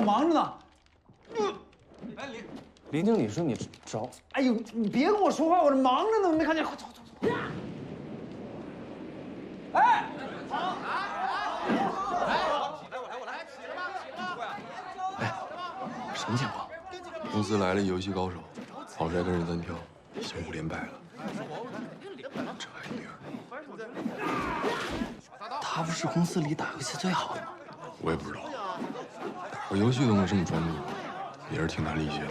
我忙着呢。哎，林经理说你找……哎呦，你别跟我说话，我这忙着呢，没看见？快走走走！哎，好！我来，起了吗？起了！哎，什么情况？公司来了一游戏高手，跑出来跟人单挑，相互连败了。这还有理儿？他不是公司里打游戏最好的吗？我也不知道，打个游戏都能这么专注，也是挺难理解的。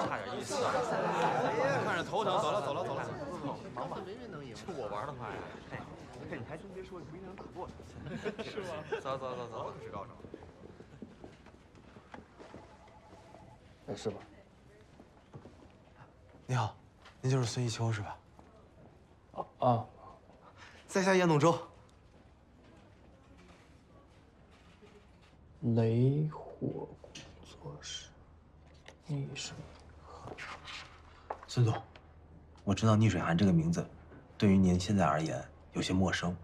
差点意思。看着头疼，走了。忙吧，没人能赢。就我玩的快呀。哎，你还真别说，你不一定能打过他。是吗？走，我可是高手。没事吧？你好，您就是孙一秋是吧？啊，在下叶弄舟。雷火工作室，逆水寒。孙总，我知道逆水寒这个名字，对于您现在而言有些陌生，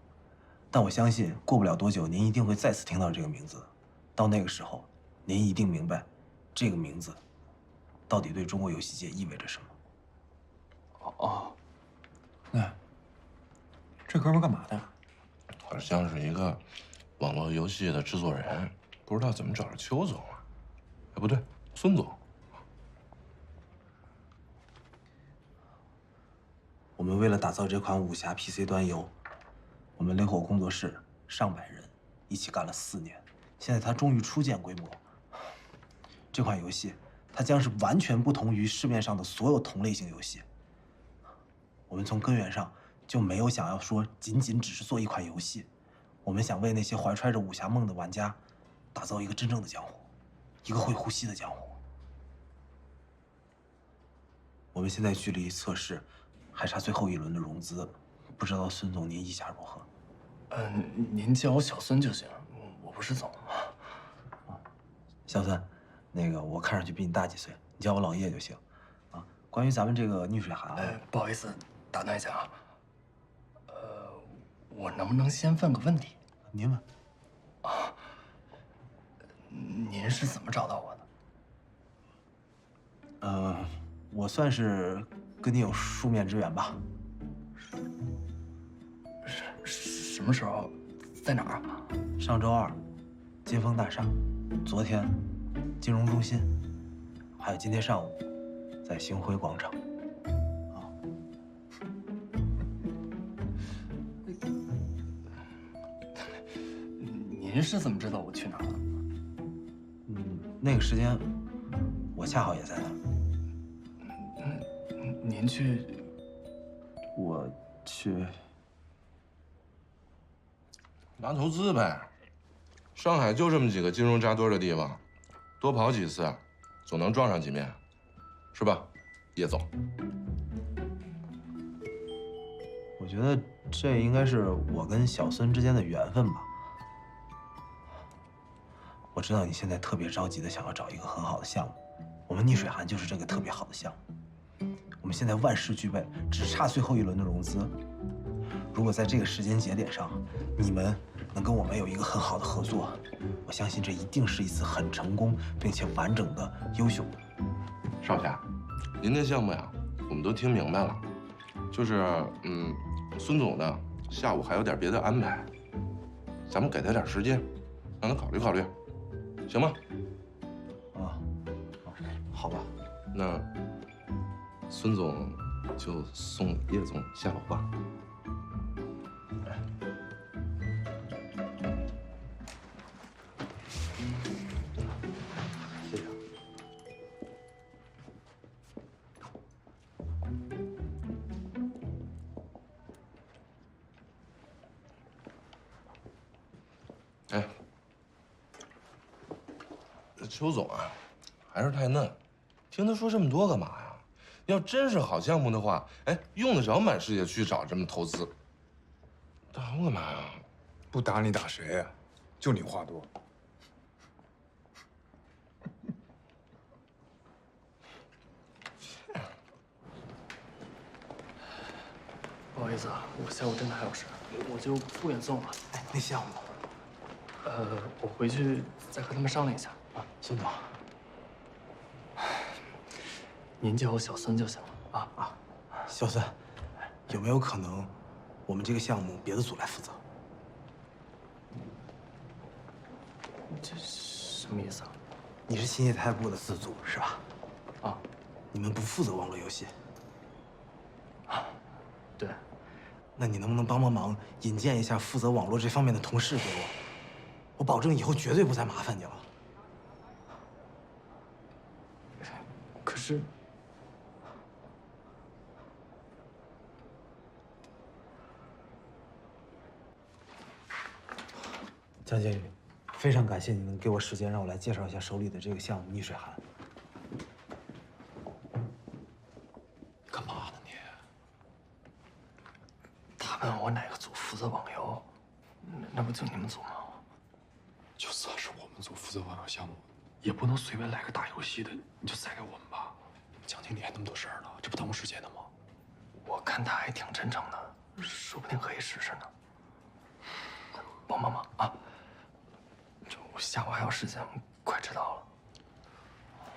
但我相信过不了多久，您一定会再次听到这个名字。到那个时候，您一定明白，这个名字到底对中国游戏界意味着什么。哦，哎，这哥们干嘛的？好像是一个网络游戏的制作人，不知道怎么找着邱总了。哎，不对，孙总。我们为了打造这款武侠 PC 端游，我们雷火工作室上百人一起干了4年，现在它终于初见规模。这款游戏，它将是完全不同于市面上的所有同类型游戏。我们从根源上就没有想要说仅只是做一款游戏，我们想为那些怀揣着武侠梦的玩家，打造一个真正的江湖，一个会呼吸的江湖。我们现在距离测试还差最后一轮的融资，不知道孙总您意下如何？您叫我小孙就行，我不是总。小孙，那个我看上去比你大几岁，你叫我老叶就行。啊，关于咱们这个逆水寒，不好意思，打断一下啊。我能不能先问个问题？您问。您是怎么找到我的？我算是跟你有书面之缘吧。什么时候？在哪儿啊？上周2，金丰大厦；昨天，金融中心；还有今天上午，在星辉广场。您是怎么知道我去哪儿了？那个时间，我恰好也在那儿。您去？我去拿投资呗。上海就这么几个金融扎堆的地方，多跑几次，总能撞上几面，是吧，叶总？我觉得这应该是我跟小孙之间的缘分吧。我知道你现在特别着急的想要找一个很好的项目，我们逆水寒就是这个特别好的项目。我们现在万事俱备，只差最后一轮的融资。如果在这个时间节点上，你们能跟我们有一个很好的合作，我相信这一定是一次很成功并且完整的、优秀的。少侠，您的项目呀，我们都听明白了，就是孙总呢下午还有点别的安排，咱们给他点时间，让他考虑考虑，行吗？好吧。那孙总就送叶总下楼吧。谢谢。哎，邱总啊，还是太嫩，听他说这么多干嘛呀？要真是好项目的话，哎，用得着满世界去找这么投资？打我干嘛呀？不打你打谁呀？就你话多。不好意思啊，我下午真的还有事，我就不远送了。哎，那项目我回去再和他们商量一下啊。孙总，您叫我小孙就行了啊。小孙，有没有可能我们这个项目别的组来负责？这什么意思啊？你是新业态部的子组是吧？啊，你们不负责网络游戏，对。那你能不能帮忙引荐一下负责网络这方面的同事给我？我保证以后绝对不再麻烦你了。可是，江经理，非常感谢你能给我时间让我来介绍一下手里的这个项目逆水寒。干嘛呢你？他问我哪个组负责网游，那不就你们组吗？就算是我们组负责网游项目，也不能随便来个打游戏的你就塞给我们吧？蒋经理还那么多事儿呢，这不耽误时间的吗？我看他还挺真诚的，说不定可以试试呢。帮帮忙啊！我下午还有时间，快迟到了。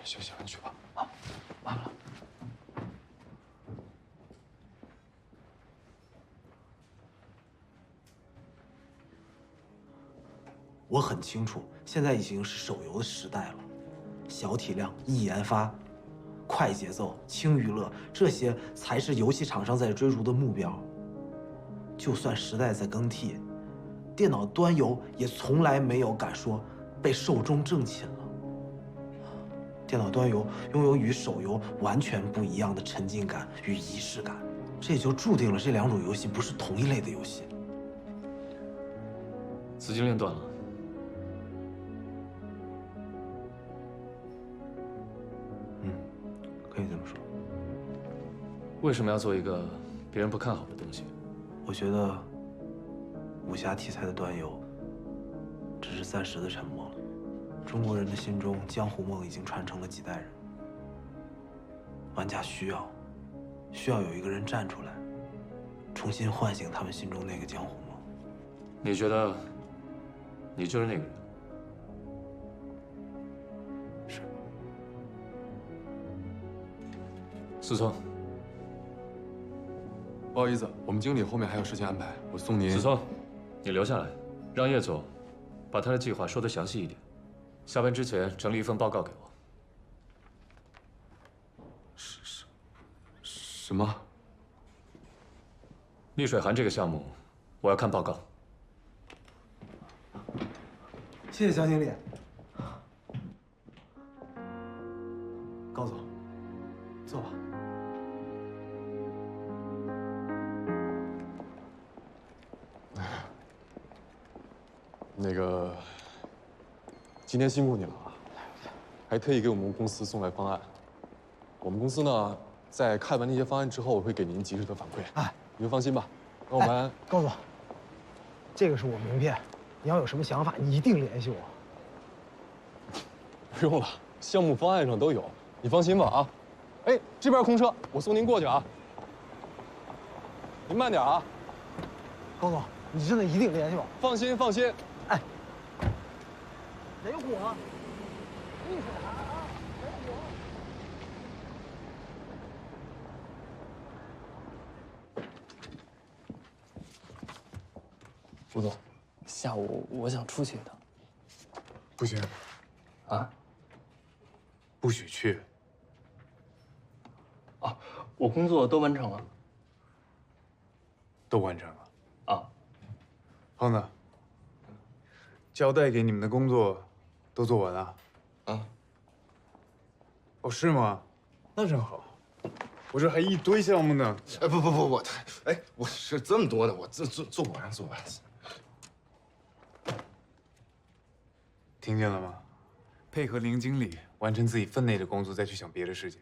行，你去吧。啊，完了。我很清楚，现在已经是手游的时代了，小体量、易研发、快节奏、轻娱乐，这些才是游戏厂商在追逐的目标。就算时代在更替，电脑端游也从来没有敢说被寿终正寝了。电脑端游拥有与手游完全不一样的沉浸感与仪式感，这也就注定了这两种游戏不是同一类的游戏。资金链断了。可以这么说。为什么要做一个别人不看好的东西？我觉得武侠题材的端游只是暂时的沉默了。中国人的心中，江湖梦已经传承了几代人。玩家需要有一个人站出来，重新唤醒他们心中那个江湖梦。你觉得你就是那个人？是。思聪，不好意思，我们经理后面还有事情安排，我送您。思聪，你留下来，让叶总把他的计划说得详细一点。下班之前整理一份报告给我。什么？逆水寒这个项目，我要看报告。谢谢江经理。高总，坐吧。那个，今天辛苦你了啊，还特意给我们公司送来方案。我们公司呢，在看完那些方案之后，会给您及时的反馈。哎，您就放心吧。那我们，高总，这个是我名片，你要有什么想法，你一定联系我。不用了，项目方案上都有，你放心吧啊。哎，这边空车，我送您过去啊。您慢点啊。高总，你真的一定联系我。放心，放心。哎，雷火，逆水寒啊，雷火。吴总，下午我想出去一趟。不行，啊？不许去。啊，我工作都完成了。都完成了。啊。胖子，交代给你们的工作都做完了？啊？哦，是吗？那正好，我这还一堆项目呢。哎，不，我是这么多的，我做不完，做不完。听见了吗？配合林经理完成自己分内的工作，再去想别的事情。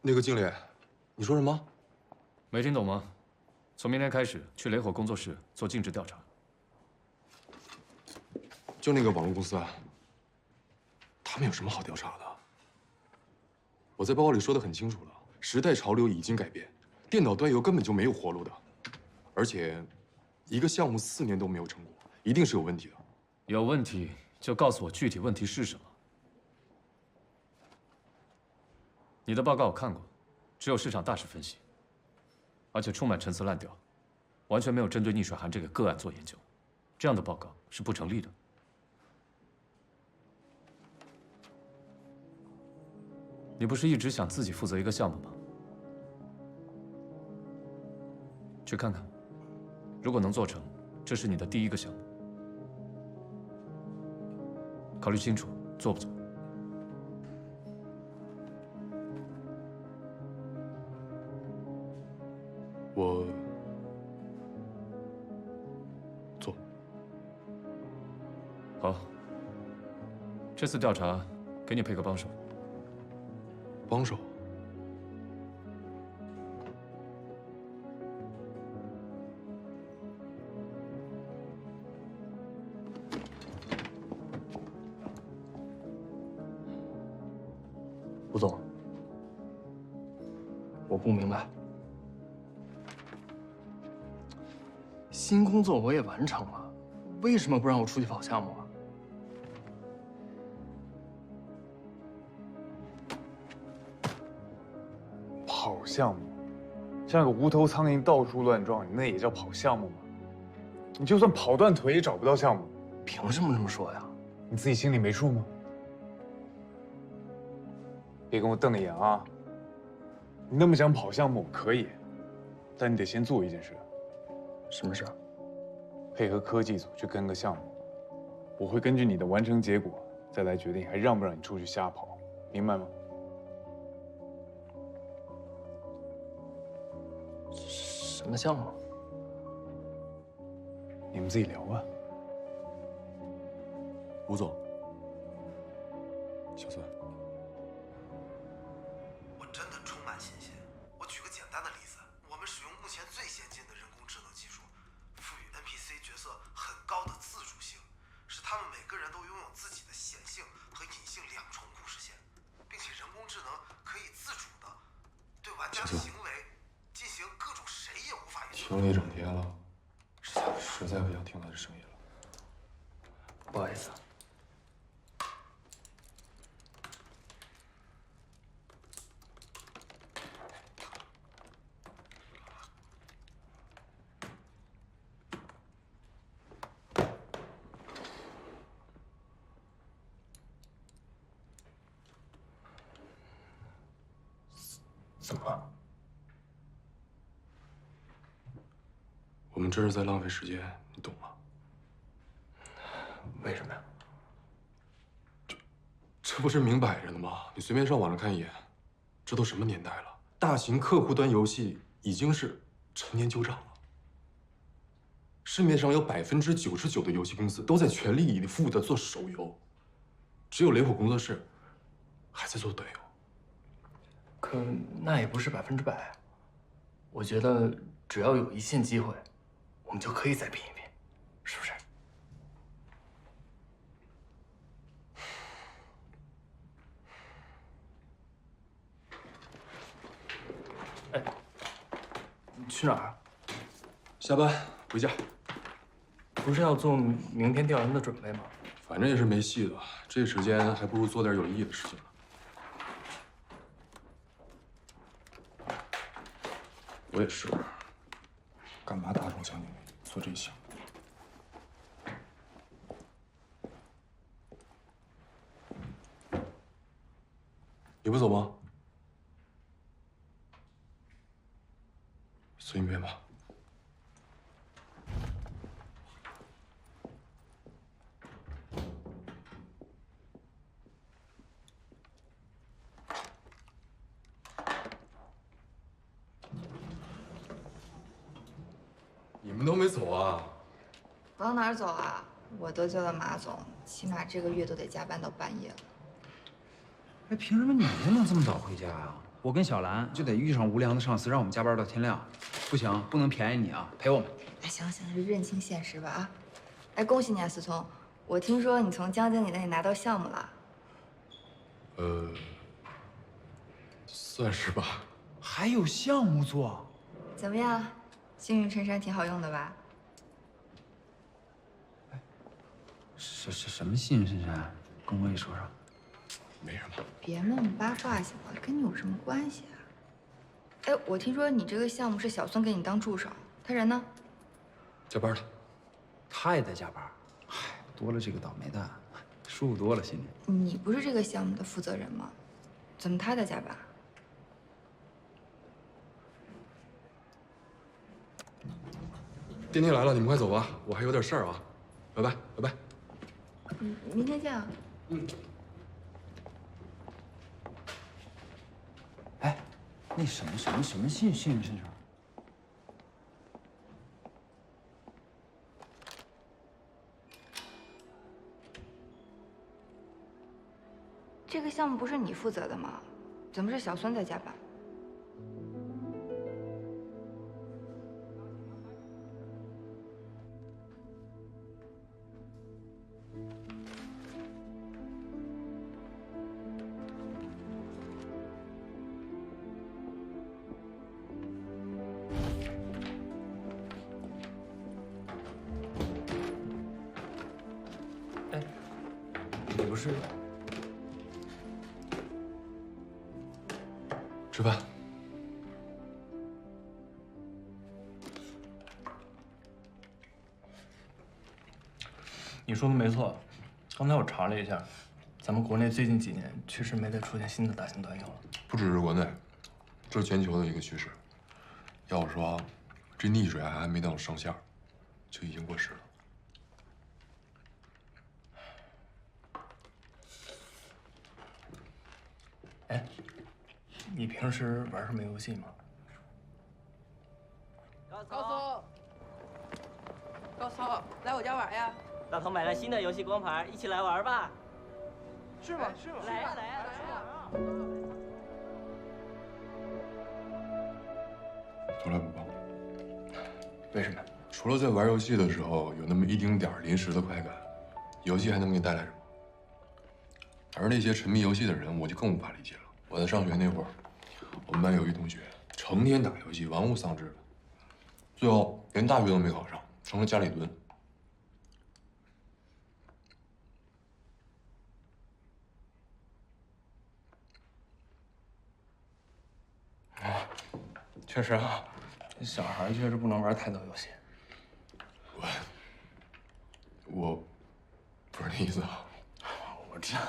那个经理，你说什么？没听懂吗？从明天开始去雷火工作室做尽职调查。就那个网络公司啊，他们有什么好调查的？我在报告里说的很清楚了，时代潮流已经改变，电脑端游根本就没有活路的，而且一个项目4年都没有成果，一定是有问题的。有问题就告诉我具体问题是什么。你的报告我看过，只有市场大势分析，而且充满陈词滥调，完全没有针对逆水寒这个个案做研究，这样的报告是不成立的。你不是一直想自己负责一个项目吗？去看看，如果能做成，这是你的第一个项目。考虑清楚，做不做？我做。好，这次调查给你配个帮手。帮手？吴总，我不明白，新工作我也完成了，为什么不让我出去跑项目啊？跑项目，像个无头苍蝇到处乱撞，你那也叫跑项目吗？你就算跑断腿也找不到项目。凭什么这么说呀？你自己心里没数吗？别跟我瞪着眼啊！你那么想跑项目可以，但你得先做一件事。什么事？配合科技组去跟个项目，我会根据你的完成结果再来决定还让不让你出去瞎跑，明白吗？什么项目？你们自己聊吧。吴总，小孙，我真的充满信心。我举个简单的例子，我们使用目前最先进的人工智能技术，赋予 NPC 角色很高的自主性，使他们每个人都拥有自己的显性和隐性2重故事线，并且人工智能可以自主的对玩家的行为进行各种谁也无法预测。听你整天了，实在不想听他的声音了。不好意思。怎么了？我们这是在浪费时间，你懂吗？为什么呀？这不是明摆着的吗？你随便上网上看一眼，这都什么年代了？大型客户端游戏已经是陈年旧账了。市面上有99%的游戏公司都在全力以赴的做手游，只有雷火工作室还在做端游。可那也不是100%。我觉得只要有一线机会，我们就可以再拼一拼，是不是？哎，你去哪儿啊？下班回家。不是要做明天调研的准备吗？反正也是没戏的，这时间还不如做点有意义的事情呢。我也是，干嘛打肿强做这项目？你不走吗？随便吧。你们都没走啊？往哪儿走啊？我都叫了马总，起码这个月都得加班到半夜了。哎，凭什么你就能这么早回家呀？我跟小兰就得遇上无良的上司，让我们加班到天亮。不行，不能便宜你啊，陪我们。哎，行了行了，认清现实吧啊！哎，恭喜你啊，思聪，我听说你从江经理那里拿到项目了。算是吧。还有项目做，怎么样？幸运衬衫挺好用的吧？什么幸运衬衫？跟我也说说。没什么。别闷八卦行了，跟你有什么关系啊？哎，我听说你这个项目是小孙给你当助手，他人呢？加班了。他也在加班。嗨，多了这个倒霉蛋，舒服多了心里。你不是这个项目的负责人吗？怎么他在加班？电梯来了，你们快走吧，我还有点事儿啊。拜拜，拜拜。明天见啊。哎，那什么幸运衬衫？这个项目不是你负责的吗？怎么是小孙在加班？你不是吃饭。你说的没错，刚才我查了一下，咱们国内最近几年确实没再出现新的大型端游了。不只是国内，这是全球的一个趋势。要我说，这溺水还没等上线，就已经过时了。哎，你平时玩什么游戏吗？高操，来我家玩呀！大头买了新的游戏光盘，一起来玩吧。是吗？是吗？来呀来呀来呀！从来不帮。为什么？除了在玩游戏的时候有那么一丁点儿临时的快感，游戏还能给你带来什么？而那些沉迷游戏的人，我就更无法理解了。我在上学那会儿，我们班有一同学成天打游戏，玩物丧志的，最后连大学都没考上，成了家里蹲。确实啊，小孩确实不能玩太多游戏。我不是那意思啊。我知道。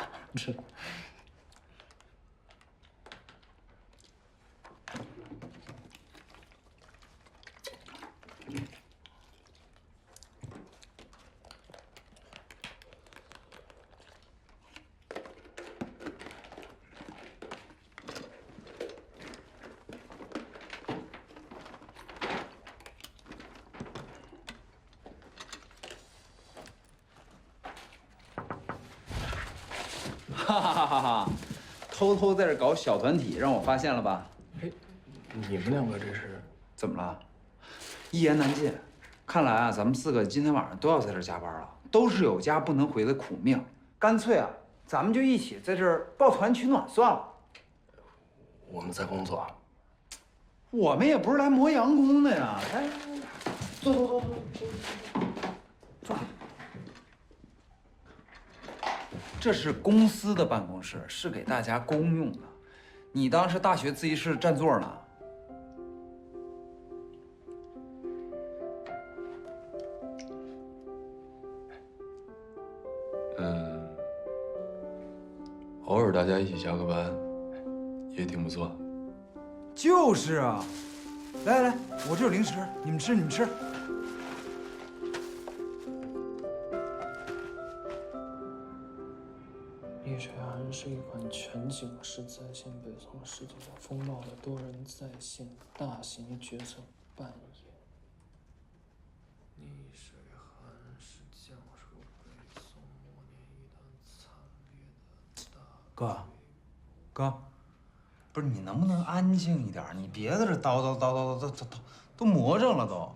哈哈哈哈！偷偷在这搞小团体，让我发现了吧？哎，你们两个这是怎么了？一言难尽。看来啊，咱们4个今天晚上都要在这加班了，都是有家不能回的苦命。干脆啊，咱们就一起在这儿抱团取暖算了。我们在工作。我们也不是来磨洋工的呀！来，坐。坐。这是公司的办公室，是给大家公用的。你当是大学自习室占座呢？偶尔大家一起加个班，也挺不错。就是啊，来，我这有零食，你们吃。逆水寒是一款全景式在线北宋世纪的风貌的多人在线大型角色扮演。逆水寒是讲述北宋末年一段惨烈的大哥，不是你能不能安静一点？你别在这叨叨叨叨叨叨，都魔怔了都。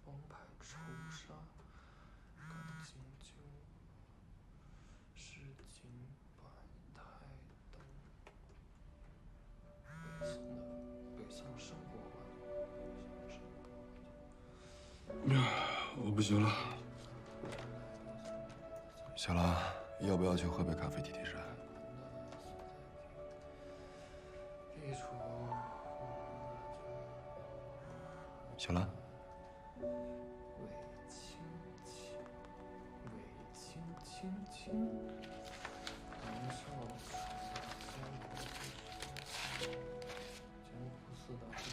帮派仇杀，赶紧救，市井百态等。北宋生活我不行了。小兰，要不要去喝杯咖啡提提神？小兰。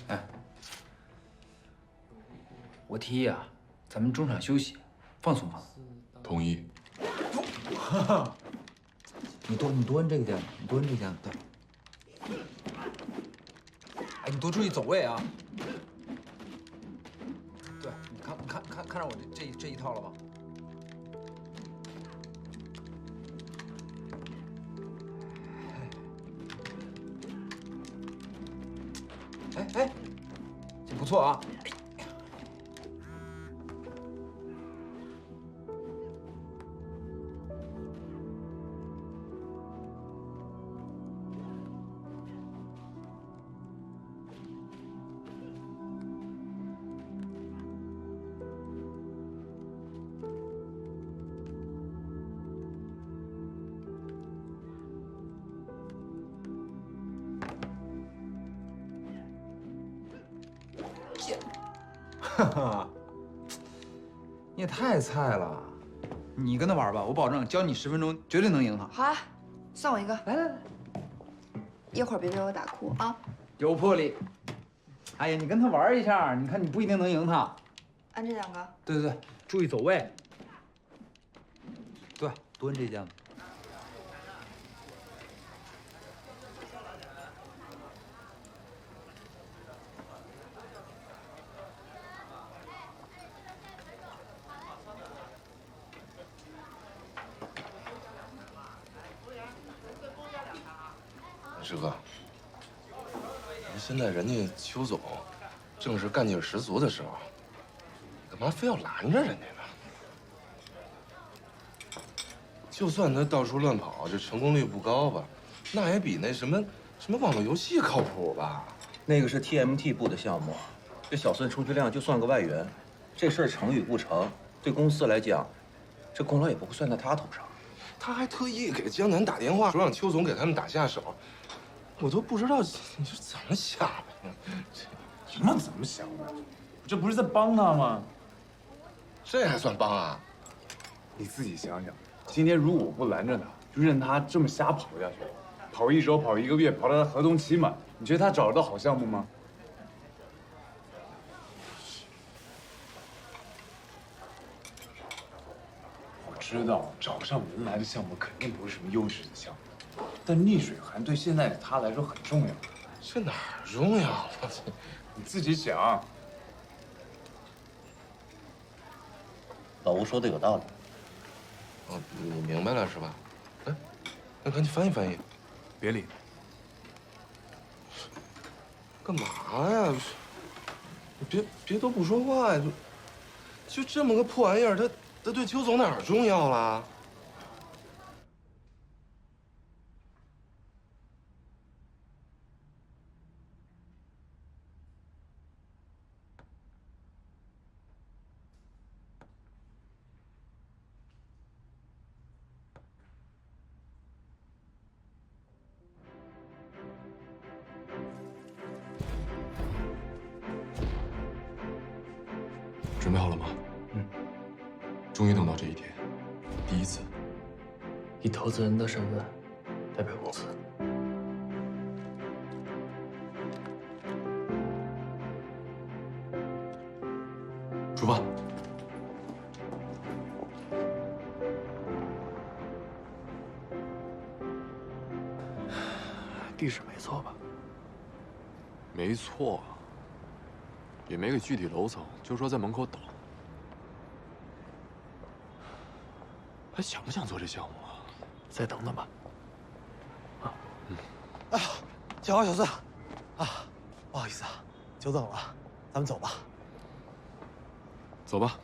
哎，我提议啊，咱们中场休息，放松放松。同意。你多摁这个键，你多摁这个键，对。哎，你多注意走位啊。对，你看着我这一套了吧？哎，这不错啊。哈哈，你也太菜了！你跟他玩吧，我保证教你10分钟，绝对能赢他。好啊，算我一个。来，一会儿别被我打哭啊！有魄力。哎呀，你跟他玩一下，你看你不一定能赢他。按这2个。对，注意走位。对，多摁这键子。师哥，现在人家邱总正是干劲十足的时候，干嘛非要拦着人家呢？就算他到处乱跑，这成功率不高吧，那也比那什么网络游戏靠谱吧？那个是 TMT 部的项目，这小孙充其量就算个外援，这事儿成与不成，对公司来讲，这功劳也不会算在他头上。他还特意给江南打电话，说让邱总给他们打下手，我都不知道你是怎么想的呀？什么怎么想的？这不是在帮他吗？这还算帮啊？你自己想想，今天如果我不拦着他，就任他这么瞎跑下去，跑1周、跑1个月，跑到他合同期满，你觉得他找得到好项目吗？我知道找不上门来的项目肯定不是什么优质的项目，但逆水寒对现在的他来说很重要。这哪儿重要啊？你自己想。老吴说的有道理。哦，你明白了是吧？哎，那赶紧翻译翻译。别理他。干嘛呀？你别都不说话呀！就这么个破玩意儿，他对邱总哪儿重要了？准备好了吗？终于等到这一天，第一次。以投资人的身份代表公司。出发。地址没错吧？没错。也没个具体楼层，就说在门口等。还想不想做这项目啊？再等等吧。啊。哎呀，小高、小孙，啊，不好意思啊，久等了，咱们走吧。走吧。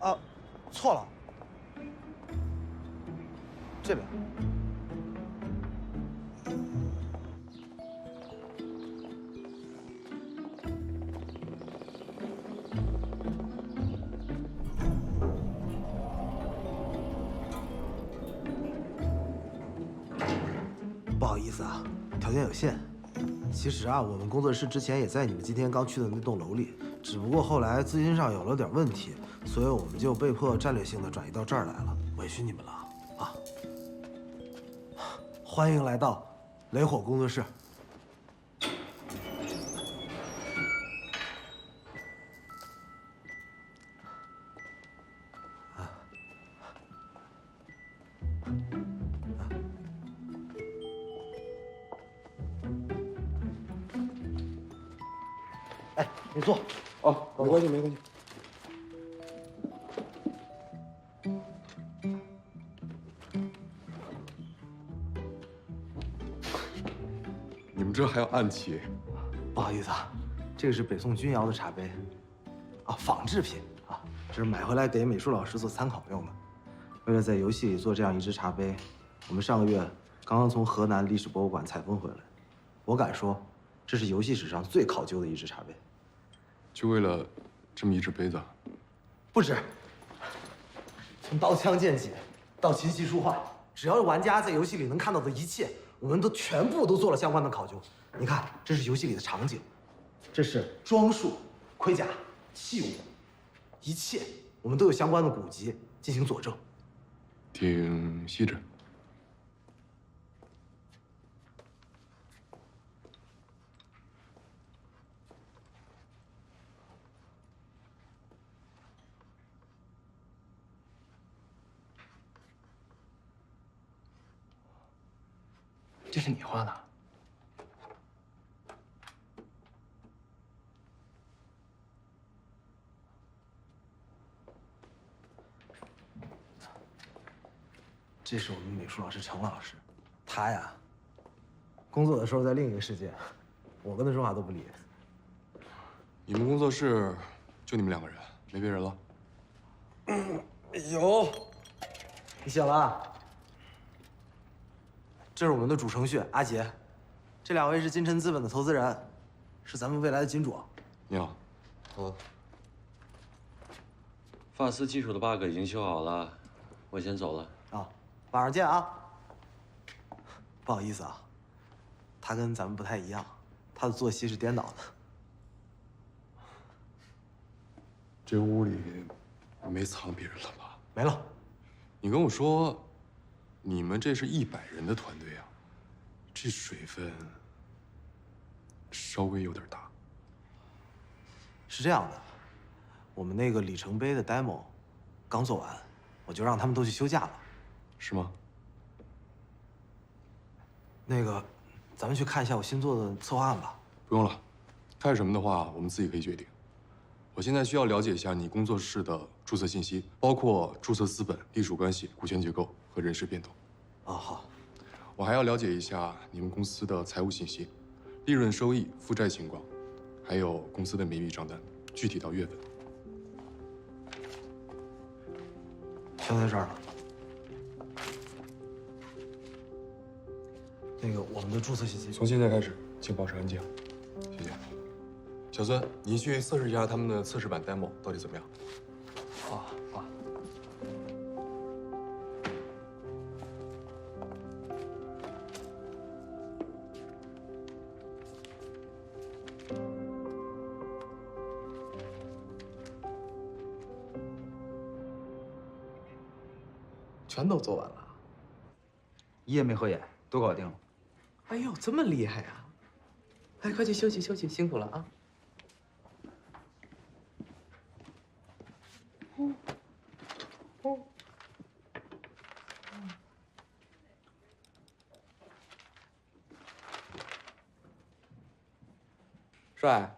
啊，错了，这边。不好意思啊，条件有限。其实啊，我们工作室之前也在你们今天刚去的那栋楼里，只不过后来资金上有了点问题，所以我们就被迫战略性的转移到这儿来了，委屈你们了啊！欢迎来到雷火工作室。哎，你坐。哦，没关系，没关系。你们这还要暗器？不好意思啊，这个是北宋钧窑的茶杯，啊，仿制品啊，这是买回来给美术老师做参考用的。为了在游戏里做这样一只茶杯，我们上个月刚刚从河南历史博物馆采风回来。我敢说，这是游戏史上最考究的一只茶杯。就为了这么一只杯子？不止。从刀枪剑戟到琴棋书画，只要玩家在游戏里能看到的一切，我们都全部都做了相关的考究。你看，这是游戏里的场景，这是装束、盔甲、器物，一切我们都有相关的古籍进行佐证。挺细致。这是你画的？这是我们美术老师程老师，他呀，工作的时候在另一个世界，我跟他说话都不理。你们工作室就你们2个人，没别人了？有，你醒了啊？这是我们的主程序阿杰，这2位是金晨资本的投资人，是咱们未来的金主。你好。好。发丝基础的 bug 已经修好了，我先走了。啊，晚上见啊。不好意思啊，他跟咱们不太一样，他的作息是颠倒的。这屋里没藏别人了吧？没了。你跟我说，你们这是100人的团队啊，这水分稍微有点大。是这样的，我们那个里程碑的 demo 刚做完，我就让他们都去休假了。是吗？那个，咱们去看一下我新做的策划案吧。不用了，看什么的话，我们自己可以决定。我现在需要了解一下你工作室的注册信息，包括注册资本、隶属关系、股权结构和人事变动。啊，好。我还要了解一下你们公司的财务信息，利润、收益、负债情况，还有公司的每笔账单，具体到月份。全在这儿了。那个，我们的注册信息。从现在开始，请保持安静，谢谢。小孙，你去测试一下他们的测试版 demo 到底怎么样？好，好。全都做完了，一夜没合眼，都搞定了。哎呦，这么厉害啊！哎，快去休息休息，辛苦了啊！帅，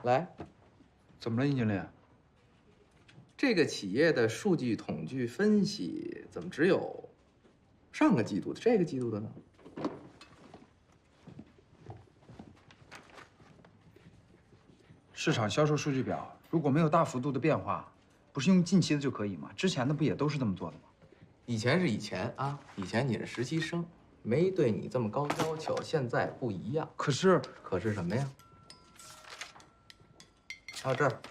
来，怎么了，尹经理？这个企业的数据统计分析怎么只有上个季度的，这个季度的呢？市场销售数据表如果没有大幅度的变化，不是用近期的就可以吗？之前的不也都是这么做的吗？以前是以前啊，以前你是实习生，没对你这么高要求，现在不一样。可是什么呀？还有这儿，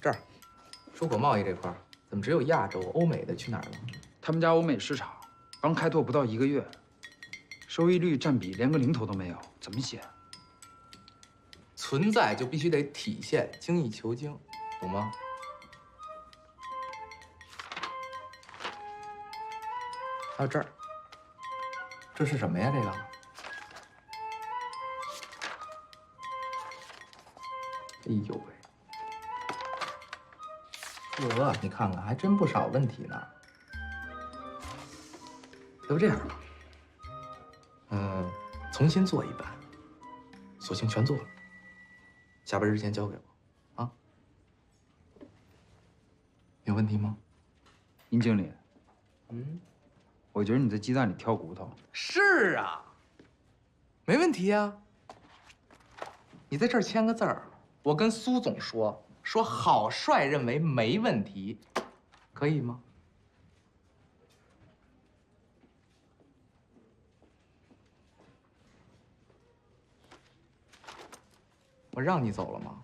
这儿，出口贸易这块儿怎么只有亚洲、欧美的去哪儿了？他们家欧美市场刚开拓不到1个月，收益率占比连个零头都没有，怎么写？存在就必须得体现，精益求精，懂吗？还有这儿，这是什么呀？这个？哎呦喂！你看看，还真不少问题呢。要不这样吧，重新做一版，索性全做了，下班之前交给我，啊？有问题吗？殷经理，我觉得你在鸡蛋里挑骨头。是啊，没问题啊。你在这儿签个字儿，我跟苏总说郝帅认为没问题，可以吗？我让你走了吗？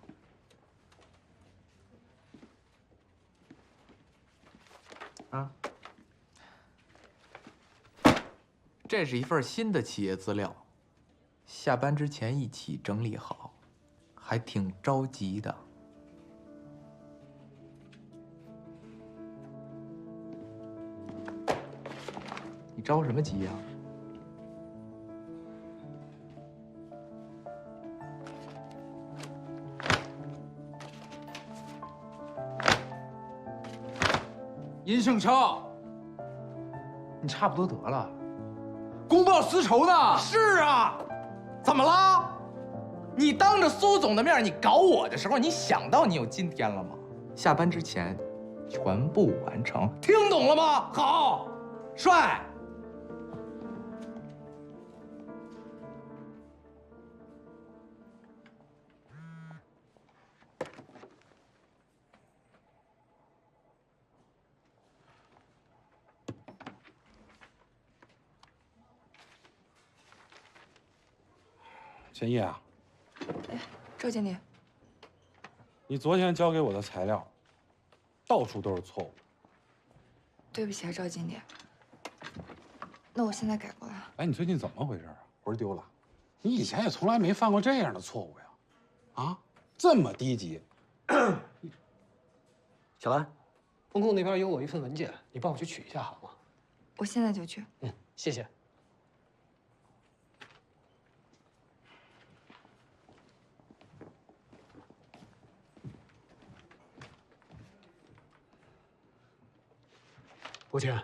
啊？这是一份新的企业资料，下班之前一起整理好，还挺着急的。你着什么急呀？殷胜超，你差不多得了，公报私仇呢？是啊，怎么了？你当着苏总的面，你搞我的时候，你想到你有今天了吗？下班之前，全部完成，听懂了吗？好，帅。陈毅啊，赵经理，你昨天交给我的材料，到处都是错误。对不起啊，赵经理。那我现在改过来。哎，你最近怎么回事啊？魂丢了？你以前也从来没犯过这样的错误呀？啊，这么低级。小兰，风控那边有我一份文件，你帮我去取一下好吗？我现在就去。谢谢。郭谦，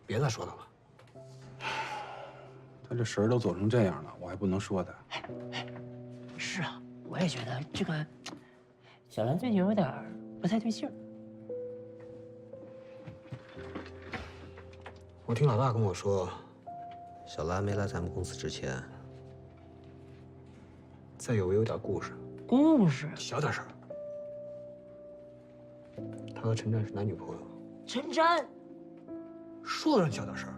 别再说他了。他这神儿都走成这样了，我还不能说他。是啊，我也觉得这个小兰最近有点不太对劲儿。我听老大跟我说，小兰没来咱们公司之前，再有点故事。故事？小点声。他和陈战是男女朋友。陈战，说让你小点声。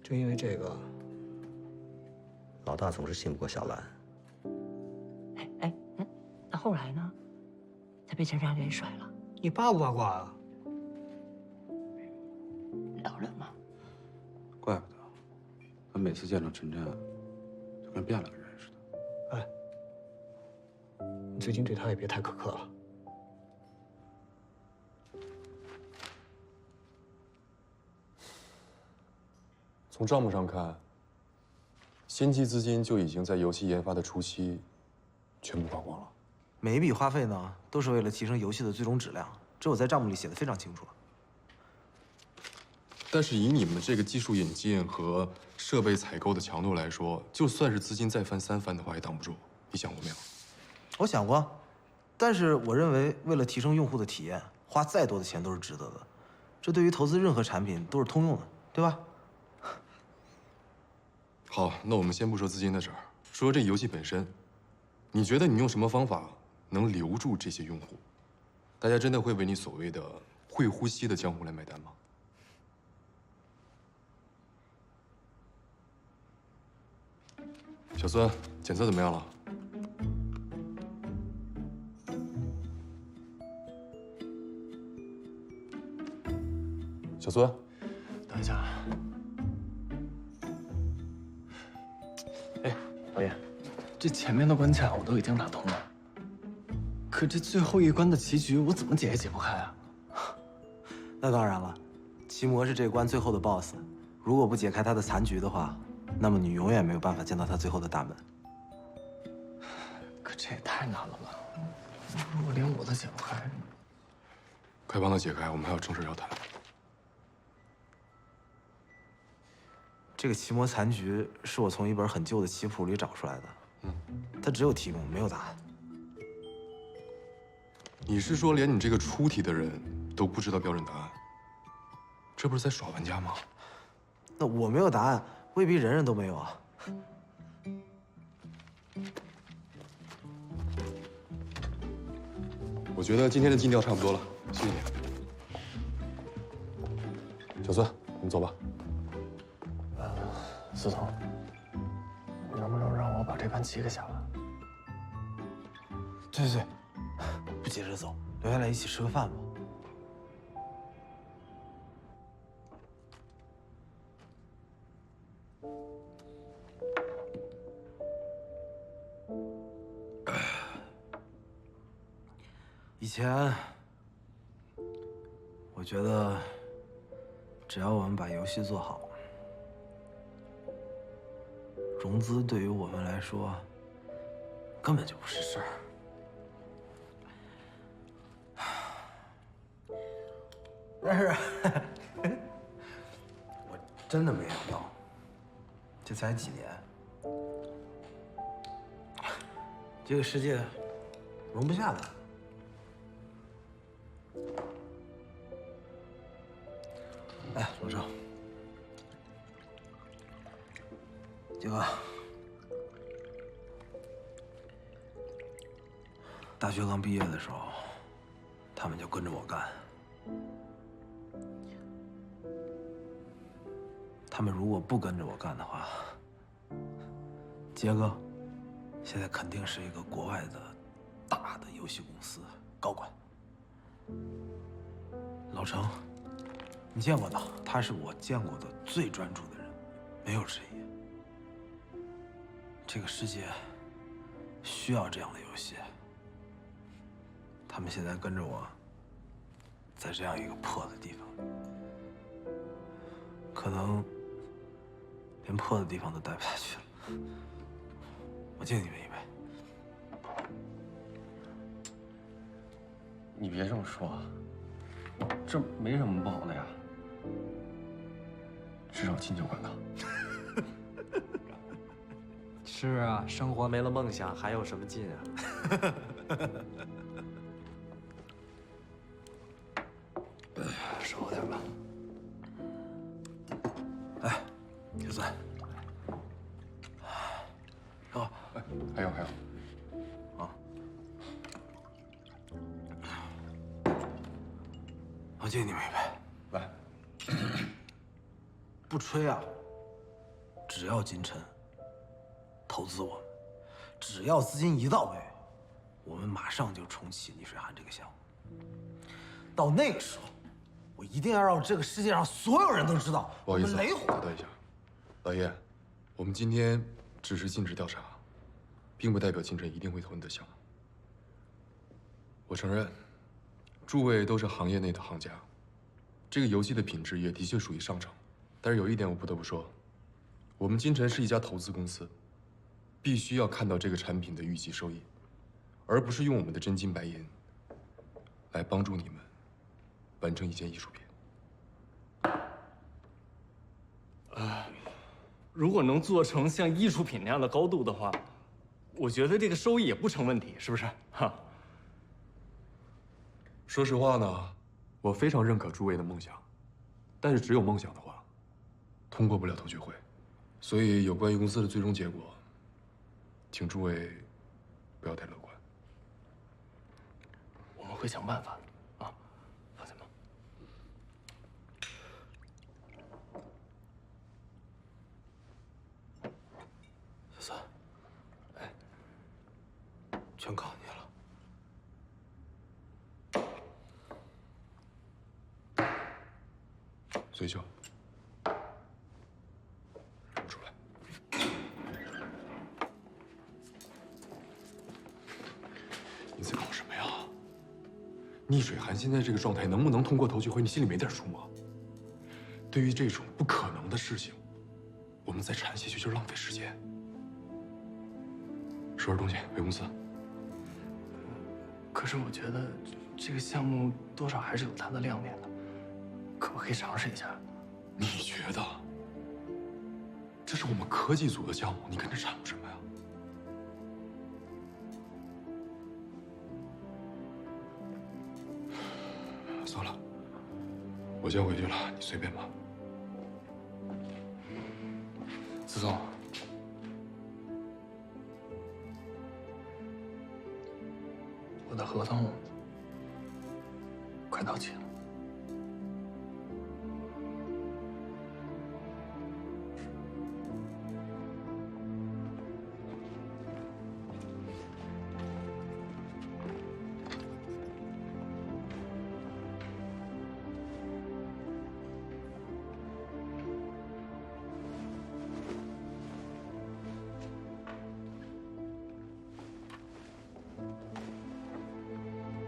就因为这个，老大总是信不过小兰。那后来呢？他被陈战给甩了。你八不八卦啊？老了吗？怪不得，他每次见到陈战，就跟变了个人似的。哎，你最近对他也别太苛刻了。从账目上看，先期资金就已经在游戏研发的初期全部花光了。每一笔花费呢，都是为了提升游戏的最终质量，这我在账目里写的非常清楚。但是以你们这个技术引进和设备采购的强度来说，就算是资金再翻3番的话，也挡不住。你想过没有？我想过，但是我认为为了提升用户的体验，花再多的钱都是值得的。这对于投资任何产品都是通用的，对吧？好，那我们先不说资金的事儿，说这游戏本身，你觉得你用什么方法能留住这些用户？大家真的会为你所谓的会呼吸的江湖来买单吗？小孙，检测怎么样了？小孙，等一下。哎，老爷，这前面的关卡我都已经打通了，可这最后一关的棋局我怎么解也解不开啊！那当然了，奇魔是这关最后的 BOSS， 如果不解开他的残局的话，那么你永远没有办法见到他最后的大门。可这也太难了吧！如果连我都解不开，快帮他解开，我们还有正事要谈。这个奇魔残局是我从一本很旧的棋谱里找出来的，它只有题目，没有答案。你是说连你这个出题的人都不知道标准答案？这不是在耍玩家吗？那我没有答案，未必人人都没有啊。我觉得今天的尽调差不多了，谢谢你。小孙，我们走吧。司总，能不能让我把这盘棋给下完？对，不急着走，留下来一起吃个饭吧。以前，我觉得，只要我们把游戏做好，融资对于我们来说根本就不是事儿。但是，我真的没想到，这才几年，这个世界容不下他。哎，罗成，杰哥，大学刚毕业的时候，他们就跟着我干。他们如果不跟着我干的话，杰哥现在肯定是一个国外的大的游戏公司高管。老程，你见过他？他是我见过的最专注的人，没有之一。这个世界需要这样的游戏。他们现在跟着我，在这样一个破的地方，可能连破的地方都待不下去了。我敬你们一杯。你别这么说，这没什么不好的呀，至少进酒馆了。是啊，生活没了梦想，还有什么劲啊？少点吧。哎，铁孙，走。还有。啊，我敬你们一杯。来，不吹啊！只要金晨投资我们，只要资金一到位，我们马上就重启逆水寒这个项目。到那个时候，我一定要让这个世界上所有人都知道，不好意思，雷火。打断一下，老爷，我们今天只是尽职调查，并不代表金晨一定会投你的项目。我承认，诸位都是行业内的行家，这个游戏的品质也的确属于上乘。但是有一点我不得不说，我们金晨是一家投资公司，必须要看到这个产品的预计收益，而不是用我们的真金白银来帮助你们完成一件艺术品。如果能做成像艺术品那样的高度的话，我觉得这个收益也不成问题，是不是？哈。说实话呢，我非常认可诸位的梦想，但是只有梦想的话，通过不了同学会，所以有关于公司的最终结果，请诸位不要太乐观。我们会想办法的，啊，放心吧。小孙，哎，全靠你了。随秀，出来。你在搞什么呀？逆水寒现在这个状态，能不能通过同学会，你心里没点数吗？对于这种不可能的事情，我们再缠下去就浪费时间。收拾东西回公司。可是我觉得这个项目多少还是有它的亮点的。可不可以尝试一下？你觉得这是我们科技组的项目，你跟着掺和什么呀？算了，我先回去了，你随便吧。思聪，我的合同快到期了。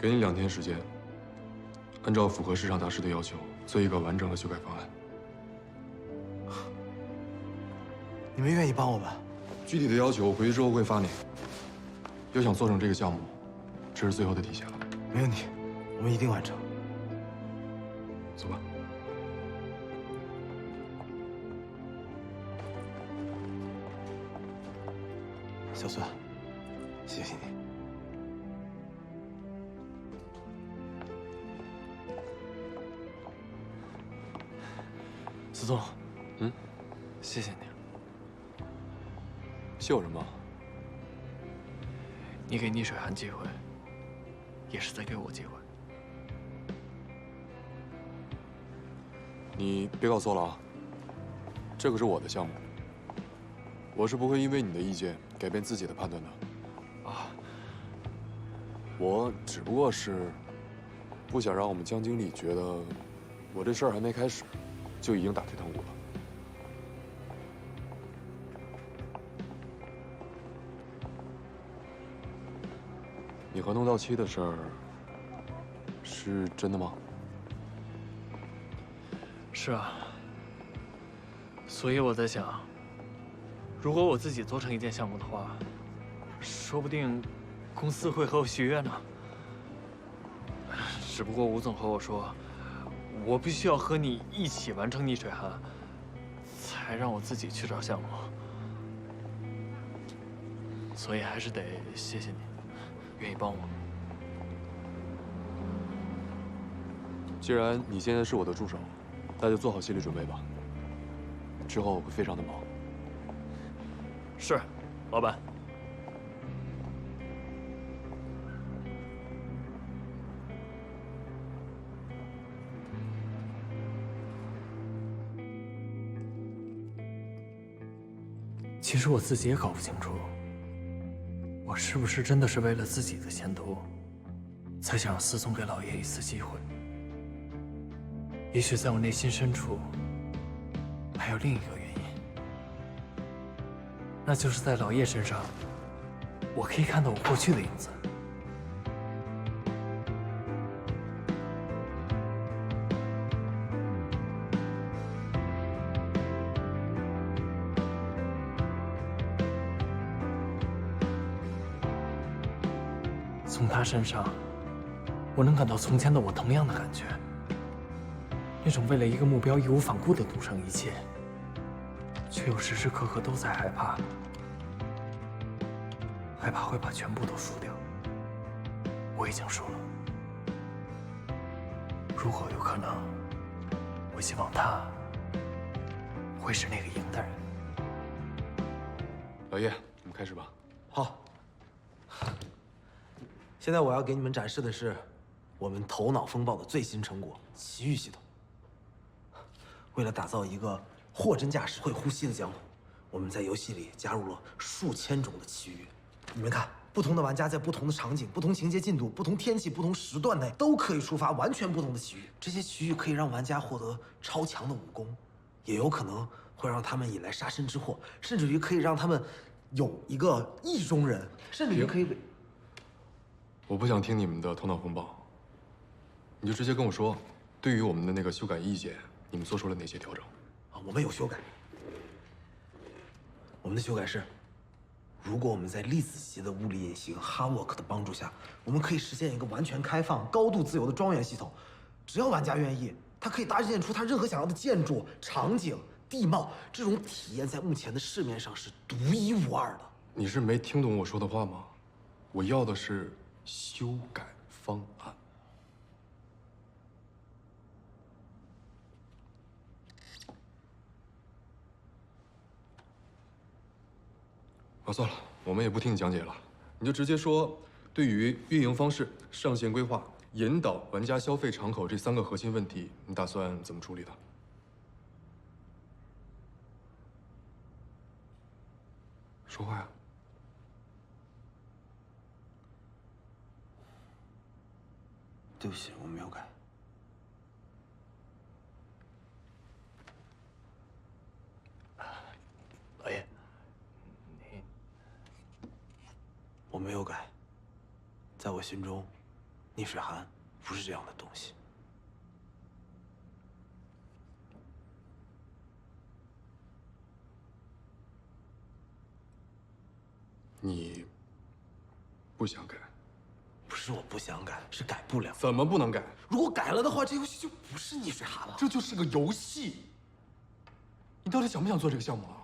给你2天时间，按照符合市场大师的要求，做一个完整的修改方案。你们愿意帮我们？具体的要求我回去之后会发你。要想做成这个项目，这是最后的底线了。没问题，我们一定完成。走吧。小孙，谢谢你。思聪，谢谢你。谢我什么？你给逆水寒机会，也是在给我机会。你别搞错了啊！这可是我的项目，我是不会因为你的意见改变自己的判断的。啊，我只不过是不想让我们江经理觉得我这事儿还没开始，就已经打退堂鼓了。你合同到期的事儿是真的吗？是啊，所以我在想，如果我自己做成一件项目的话，说不定公司会和我续约呢。只不过吴总和我说，我必须要和你一起完成逆水寒，才让我自己去找项目。所以还是得谢谢你，愿意帮我。既然你现在是我的助手，那就做好心理准备吧。之后会非常的忙。是，老板。其实我自己也搞不清楚，我是不是真的是为了自己的前途，才想让思聪给老爷一次机会。也许在我内心深处，还有另一个原因，那就是在老叶身上，我可以看到我过去的影子。从他身上，我能感到从前的我同样的感觉。那种为了一个目标义无反顾地赌上一切，却又时时刻刻都在害怕害怕会把全部都输掉。我已经输了。如果有可能，我希望他会是那个赢的人。老叶，我们开始吧。好。现在我要给你们展示的是我们头脑风暴的最新成果——奇遇系统。为了打造一个货真价实、会呼吸的江湖，我们在游戏里加入了数千种的奇遇。你们看，不同的玩家在不同的场景、不同情节进度、不同天气、不同时段内，都可以触发完全不同的奇遇。这些奇遇可以让玩家获得超强的武功，也有可能会让他们引来杀身之祸，甚至于可以让他们有一个意中人，甚至于可以被……我不想听你们的头脑风暴，你就直接跟我说，对于我们的那个修改意见，你们做出了哪些调整？啊，我们有修改。我们的修改是，如果我们在粒子级的物理隐形哈沃克的帮助下，我们可以实现一个完全开放、高度自由的庄园系统。只要玩家愿意，他可以搭建出他任何想要的建筑、场景、地貌。这种体验在目前的市面上是独一无二的。你是没听懂我说的话吗？我要的是修改方案。算了，我们也不听你讲解了，你就直接说，对于运营方式、上线规划、引导玩家消费场口这3个核心问题，你打算怎么处理的？说话呀！对不起，我没有改。老叶。我没有改，在我心中，逆水寒不是这样的东西。你不想改？不是我不想改，是改不了。怎么不能改？如果改了的话，这游戏就不是逆水寒了。这就是个游戏。你到底想不想做这个项目啊？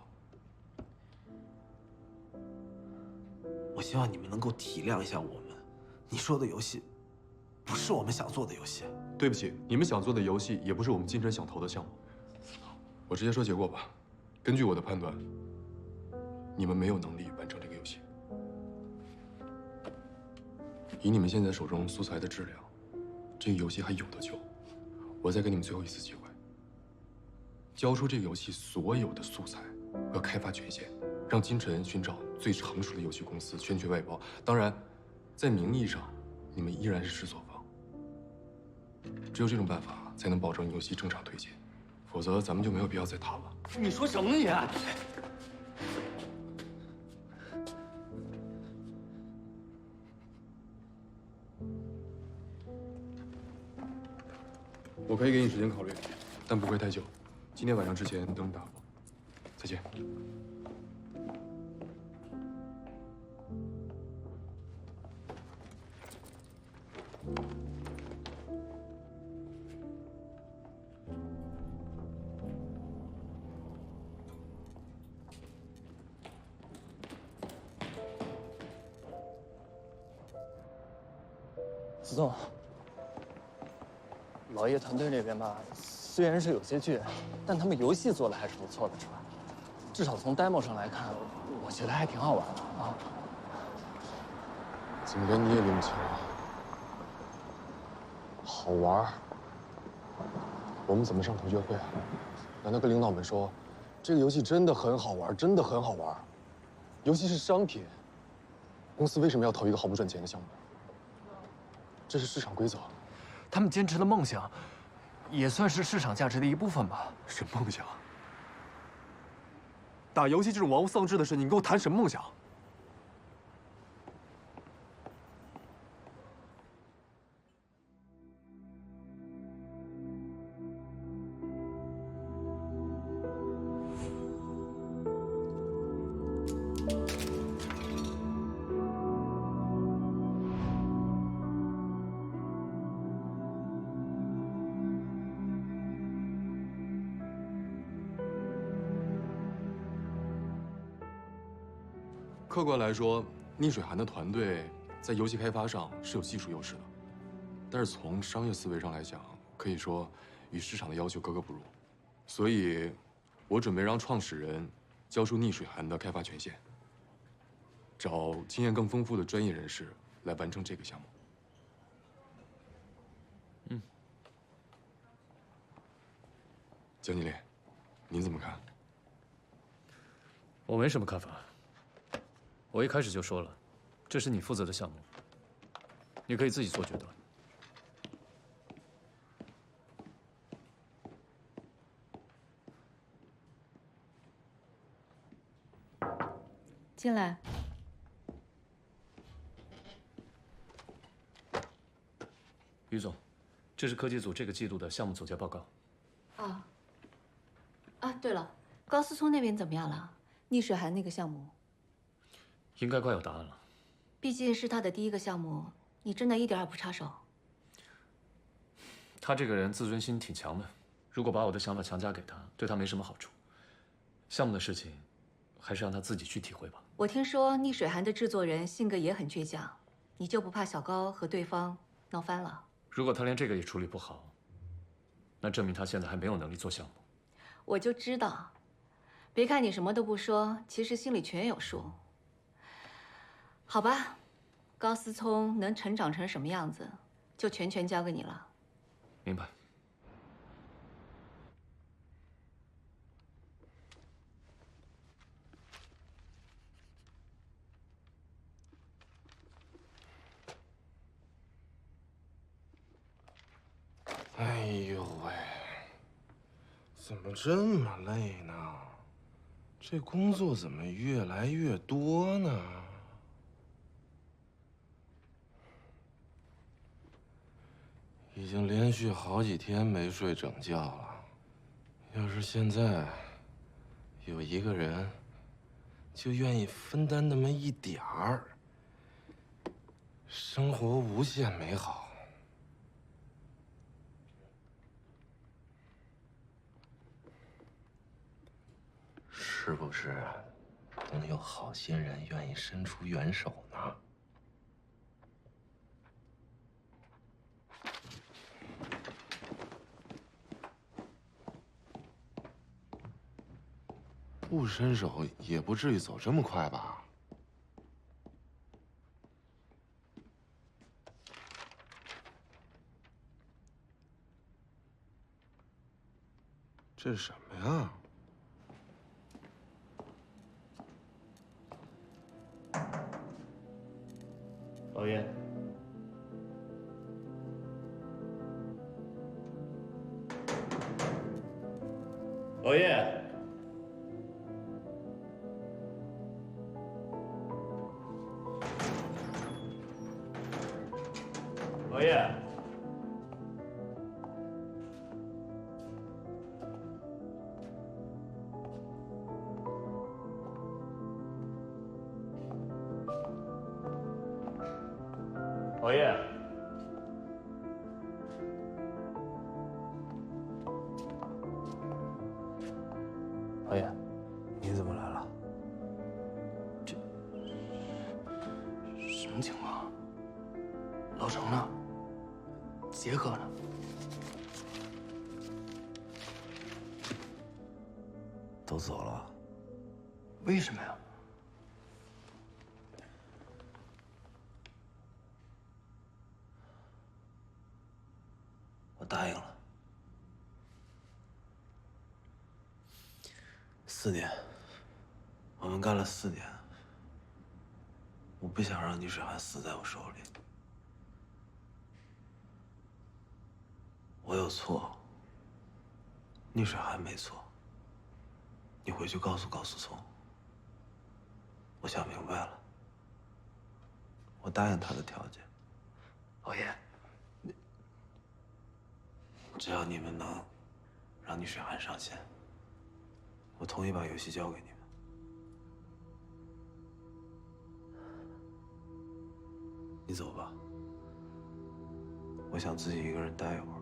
我希望你们能够体谅一下我们。你说的游戏，不是我们想做的游戏。对不起，你们想做的游戏也不是我们金晨想投的项目。我直接说结果吧。根据我的判断，你们没有能力完成这个游戏。以你们现在手中素材的质量，这个游戏还有得救。我再给你们最后一次机会，交出这个游戏所有的素材和开发权限，让金晨寻找最成熟的游戏公司圈取外包。当然，在名义上，你们依然是制作方。只有这种办法才能保证游戏正常推进，否则咱们就没有必要再谈了。你说什么呢你？我可以给你时间考虑，但不会太久。今天晚上之前等你答复。再见。子总，老叶团队这边吧，虽然是有些倔，但他们游戏做的还是不错的，是吧？至少从 demo 上来看，我觉得还挺好玩的啊。怎么连你也拎不清了？好玩？我们怎么上同学会啊？难道跟领导们说，这个游戏真的很好玩，真的很好玩？游戏是商品，公司为什么要投一个毫不赚钱的项目？这是市场规则。他们坚持的梦想，也算是市场价值的一部分吧。是梦想？打游戏这种玩物丧志的事，你跟我谈什么梦想？客观来说，逆水寒的团队在游戏开发上是有技术优势的，但是从商业思维上来讲，可以说与市场的要求格格不入。所以，我准备让创始人交出逆水寒的开发权限，找经验更丰富的专业人士来完成这个项目。江经理，您怎么看？我没什么看法。我一开始就说了，这是你负责的项目，你可以自己做决断。进来。于总，这是科技组这个季度的项目总结报告。对了，高思聪那边怎么样了？逆水寒那个项目，应该快有答案了。毕竟是他的第一个项目，你真的一点也不插手。他这个人自尊心挺强的，如果把我的想法强加给他，对他没什么好处。项目的事情，还是让他自己去体会吧。我听说逆水寒的制作人性格也很倔强，你就不怕小高和对方闹翻了？如果他连这个也处理不好，那证明他现在还没有能力做项目。我就知道，别看你什么都不说，其实心里全有数。好吧，高思聪能成长成什么样子，就全权交给你了。明白。哎呦喂，怎么这么累呢？这工作怎么越来越多呢？已经连续好几天没睡整觉了。要是现在有一个人就愿意分担那么一点儿，生活无限美好。是不是总有好心人愿意伸出援手呢？不伸手也不至于走这么快吧？这是什么呀？老爷，老爷，老爷，老爷，老爷，您怎么来了？什么情况？老程呢？杰克呢？都走了。为什么呀？我答应了。4年，我们干了4年。我不想让逆水寒死在我手里。我有错，逆水寒没错。你回去告诉高思聪，我想明白了。我答应他的条件。老爷，只要你们能让逆水寒上线，我同意把游戏交给你们。你走吧，我想自己一个人待一会儿。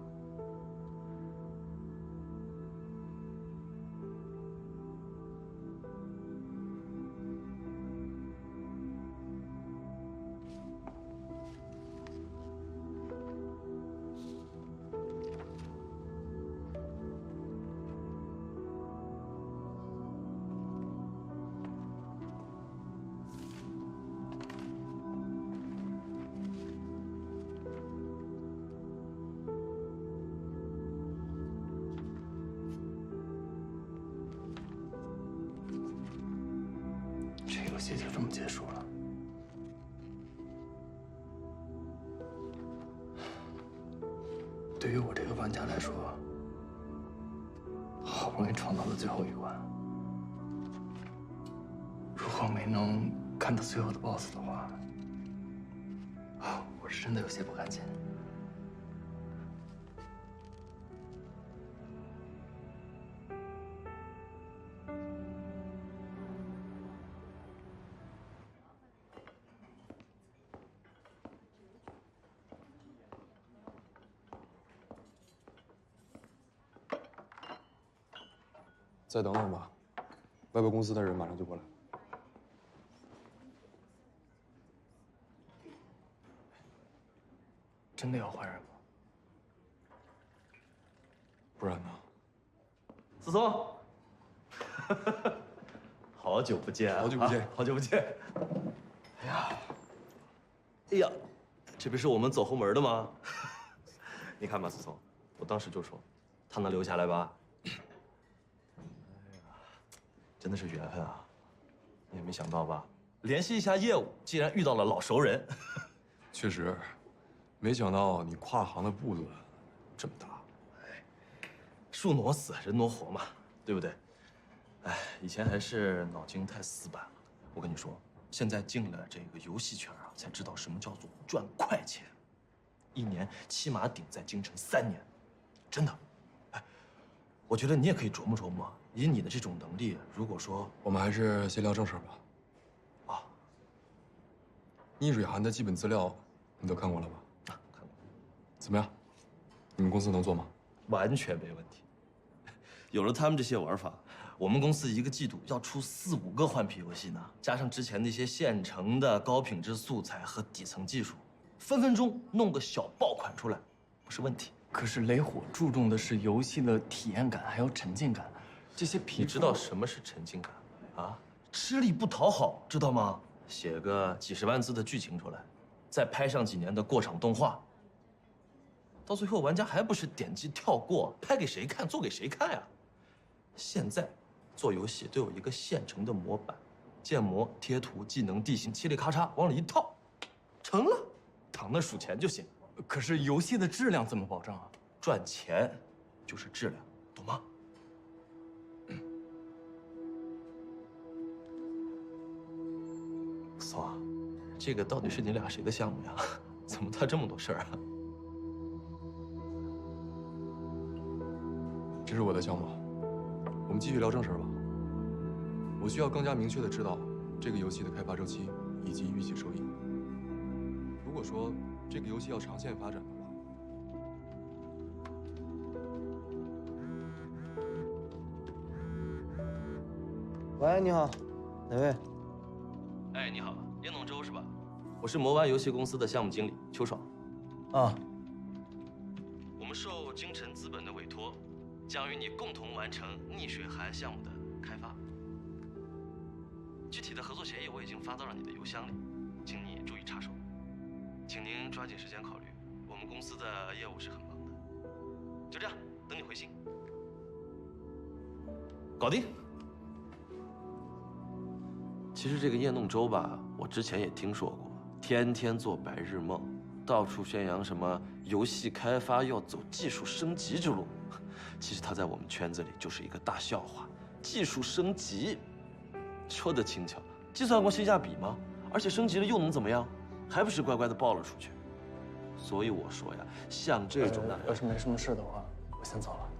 戏就这么结束了。对于我这个玩家来说，好不容易闯到了最后一关，如果没能看到最后的 BOSS 的话，我是真的有些不甘心。再等等吧，外包公司的人马上就过来。真的要换人吗？不然呢？思聪，好久不见啊！好久不见，好久不见。哎呀，哎呀，这不是我们走后门的吗？你看吧，思聪，我当时就说，他能留下来吧？真的是缘分啊！你也没想到吧？联系一下业务，竟然遇到了老熟人。确实，没想到你跨行的步子这么大。树挪死，人挪活嘛，对不对？哎，以前还是脑筋太死板了。我跟你说，现在进了这个游戏圈啊，才知道什么叫做赚快钱。1年起码顶在京城3年，真的。哎，我觉得你也可以琢磨琢磨。以你的这种能力，如果说我们还是先聊正事吧。啊，逆水寒的基本资料你都看过了吧？啊，看过。怎么样？你们公司能做吗？完全没问题。有了他们这些玩法，我们公司1个季度要出4、5个换皮游戏呢，加上之前那些现成的高品质素材和底层技术，分分钟弄个小爆款出来，不是问题。可是雷火注重的是游戏的体验感，还有沉浸感。这些皮，你知道什么是沉浸感啊？吃力不讨好，知道吗？写个几十万字的剧情出来，再拍上几年的过场动画，到最后玩家还不是点击跳过？拍给谁看？做给谁看呀？现在做游戏都有一个现成的模板，建模、贴图、技能、地形，嘁里咔嚓往里一套，成了，躺那数钱就行。可是游戏的质量怎么保障啊？赚钱就是质量，懂吗？思聪啊，这个到底是你俩谁的项目呀？怎么他这么多事儿啊？这是我的项目，我们继续聊正事吧。我需要更加明确的知道这个游戏的开发周期以及预计收益。如果说这个游戏要长线发展的话，喂，你好，哪位？哎，你好，叶弄舟是吧？我是魔湾游戏公司的项目经理邱爽。啊。我们受京城资本的委托，将与你共同完成逆水寒项目的开发。具体的合作协议我已经发到了你的邮箱里，请你注意查收。请您抓紧时间考虑，我们公司的业务是很忙的。就这样，等你回信。搞定。其实这个叶弄舟吧，我之前也听说过，天天做白日梦，到处宣扬什么游戏开发要走技术升级之路。其实他在我们圈子里就是一个大笑话。技术升级，说得轻巧，计算过性价比吗？而且升级了又能怎么样？还不是乖乖的爆了出去。所以我说呀，像这种的，要是没什么事的话，我先走了。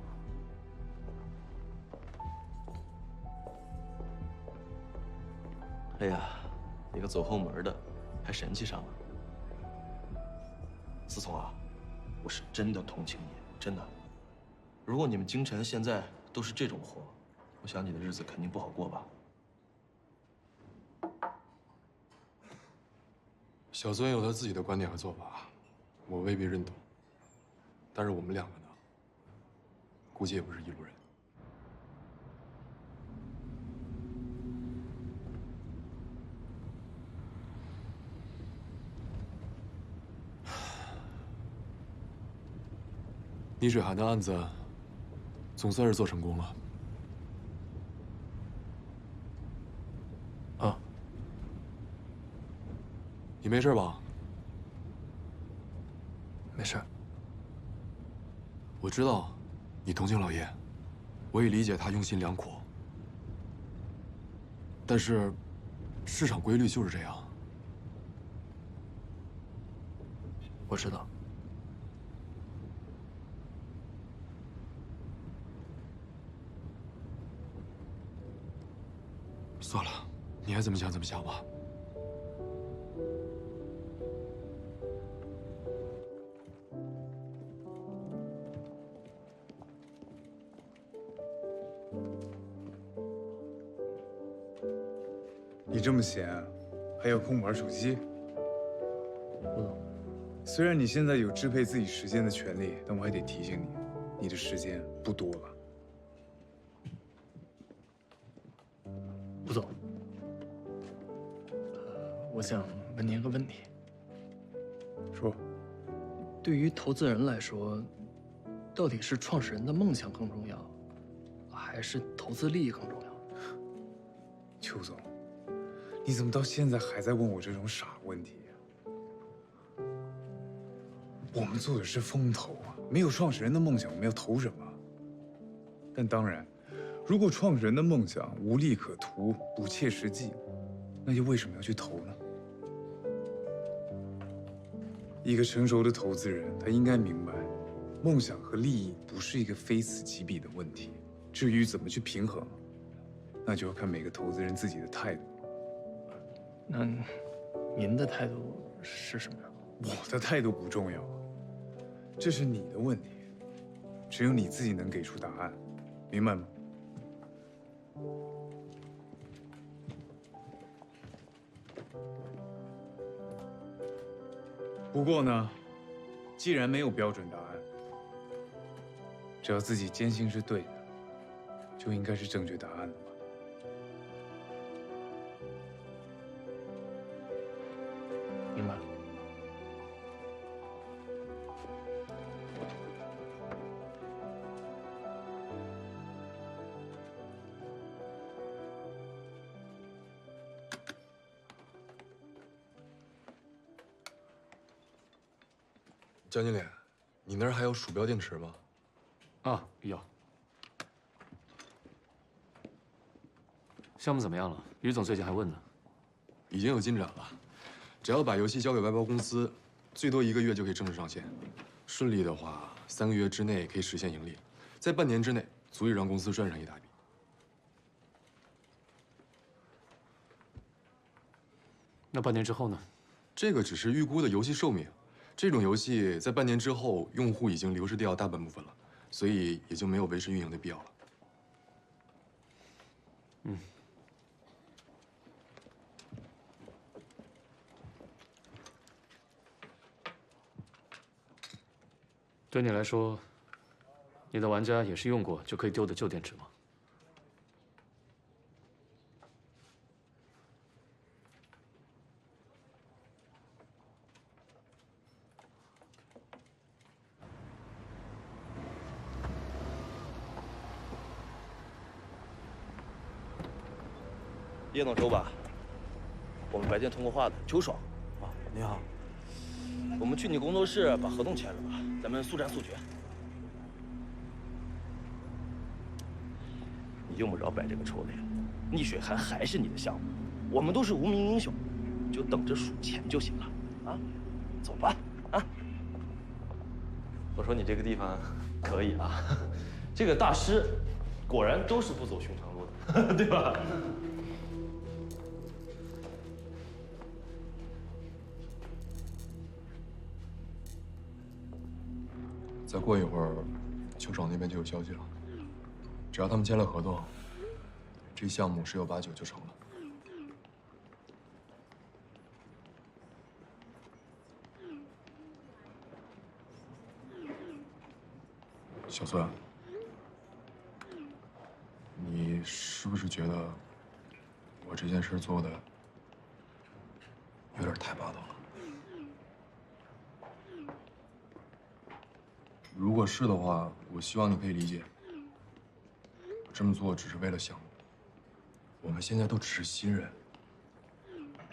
哎呀，一个走后门的，还神气上了。思聪啊，我是真的同情你，真的。如果你们京城现在都是这种活，我想你的日子肯定不好过吧？小孙有他自己的观点和做法，我未必认同。但是我们两个呢，估计也不是一路人。逆水寒的案子总算是做成功了。啊，你没事吧？没事。我知道你同情老爷，我也理解他用心良苦。但是，市场规律就是这样。我知道。算了，你爱怎么想怎么想吧。你这么闲，还有空玩手机？吴总，虽然你现在有支配自己时间的权利，但我还得提醒你，你的时间不多了。吴总，我想问您个问题。说。对于投资人来说，到底是创始人的梦想更重要，还是投资利益更重要？邱总，你怎么到现在还在问我这种傻问题呀？我们做的是风投啊，没有创始人的梦想，我们要投什么？但当然，如果创始人的梦想无利可图、不切实际，那就为什么要去投呢？一个成熟的投资人，他应该明白，梦想和利益不是一个非此即彼的问题。至于怎么去平衡，那就要看每个投资人自己的态度。那您的态度是什么呢？我的态度不重要，这是你的问题，只有你自己能给出答案，明白吗？不过呢，既然没有标准答案，只要自己坚信是对的，就应该是正确答案了吧？明白了。江经理，你那儿还有鼠标电池吗？啊，有。项目怎么样了？于总最近还问呢。已经有进展了，只要把游戏交给外包公司，最多1个月就可以正式上线。顺利的话，3个月之内可以实现盈利，在半年之内足以让公司赚上一大笔。那半年之后呢？这个只是预估的游戏寿命。这种游戏在半年之后，用户已经流失掉大半部分了，所以也就没有维持运营的必要了。嗯。对你来说，你的玩家也是用过就可以丢的旧电池吗？叶总周吧，我们白天通过话的邱爽。啊，你好。我们去你工作室把合同签了吧，咱们速战速决。你用不着摆这个臭脸，逆水寒还是你的项目，我们都是无名英雄，你就等着数钱就行了。啊，走吧。啊。我说你这个地方可以啊，这个大师果然都是不走寻常路的，对吧？再过一会儿，邱爽那边就有消息了。只要他们签了合同，这项目10有89就成了。小孙，你是不是觉得我这件事做的有点太霸道了？如果是的话，我希望你可以理解，我这么做只是为了项目。我们现在都只是新人，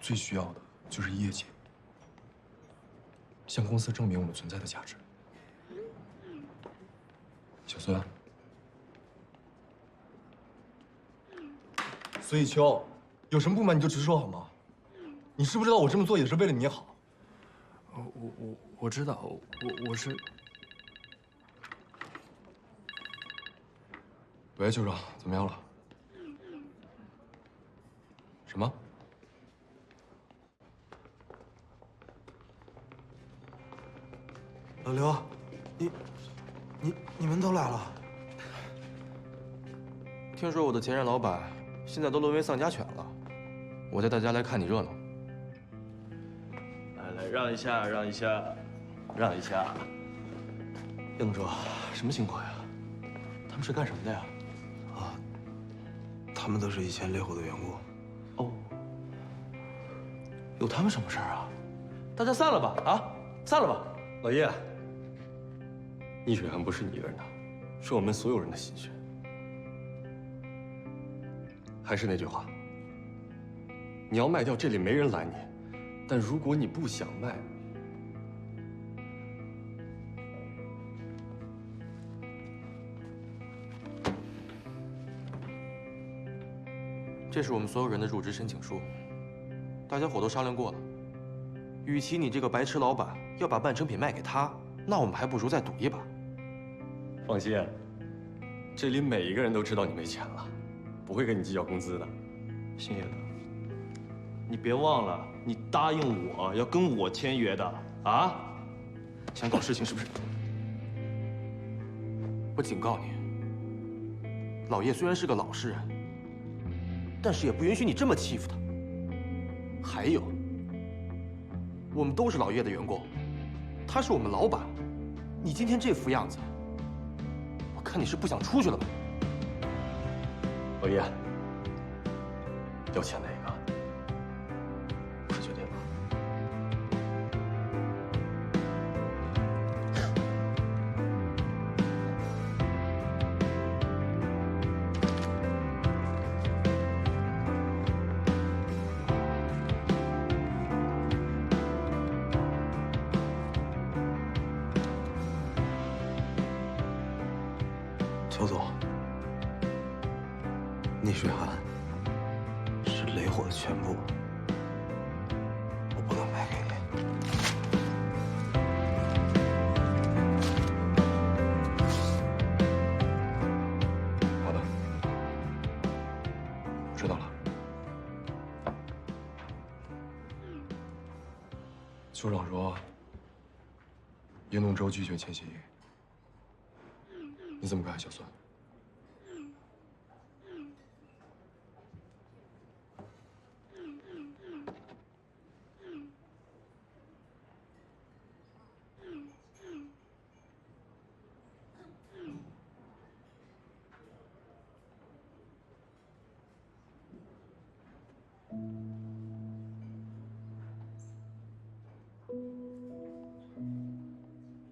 最需要的就是业绩。向公司证明我们存在的价值。小孙，孙艺秋，有什么不满你就直说好吗？你知不知道我这么做也是为了你好？我知道，我是。喂，酋长，怎么样了？什么？老刘，你们都来了。听说我的前任老板现在都沦为丧家犬了，我带大家来看你热闹。来，让一下，让一下，让一下。叶董事，什么情况呀？他们是干什么的呀？啊，他们都是以前烈火的员工。哦，有他们什么事儿啊？大家散了吧，啊，散了吧。老叶，逆水寒不是你一个人的，是我们所有人的心血。还是那句话，你要卖掉，这里没人拦你。但如果你不想卖，这是我们所有人的入职申请书，大家伙都商量过了。与其你这个白痴老板要把半成品卖给他，那我们还不如再赌一把。放心，这里每一个人都知道你没钱了，不会跟你计较工资的。星爷的，你别忘了，你答应我要跟我签约的啊！想搞事情是不是？我警告你，老叶虽然是个老实人，但是也不允许你这么欺负他。还有，我们都是老叶的员工，他是我们老板，你今天这副样子，我看你是不想出去了吧？老叶，要钱哪个？我决定了。邱总，逆水寒是雷火的全部，我不能卖给你。好的，我知道了。酋长说，叶弄舟拒绝签协议，你怎么看，小孙？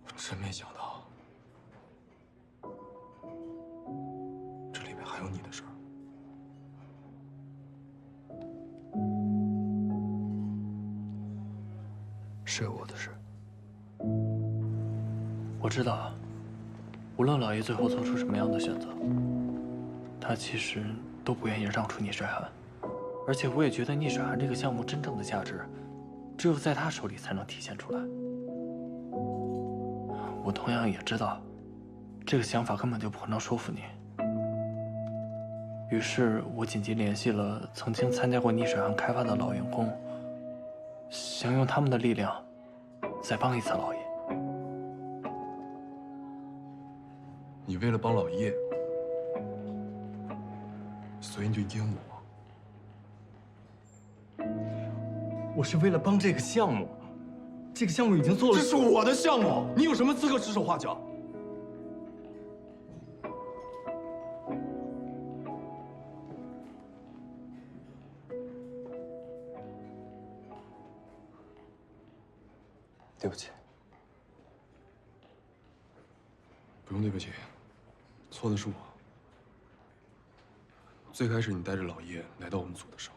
我真没想到，这里面还有你的事儿。是我的事。我知道，无论老爷最后做出什么样的选择，他其实都不愿意让出逆水寒。而且我也觉得逆水寒这个项目真正的价值，只有在他手里才能体现出来。我同样也知道，这个想法根本就不可能说服你。于是我紧急联系了曾经参加过逆水寒开发的老员工，想用他们的力量，再帮一次老爷。你为了帮老叶，所以你就阴我。我是为了帮这个项目，这个项目已经做了。这是我的项目，你有什么资格指手画脚？对不起。不用对不起，错的是我。最开始你带着老叶来到我们组的时候，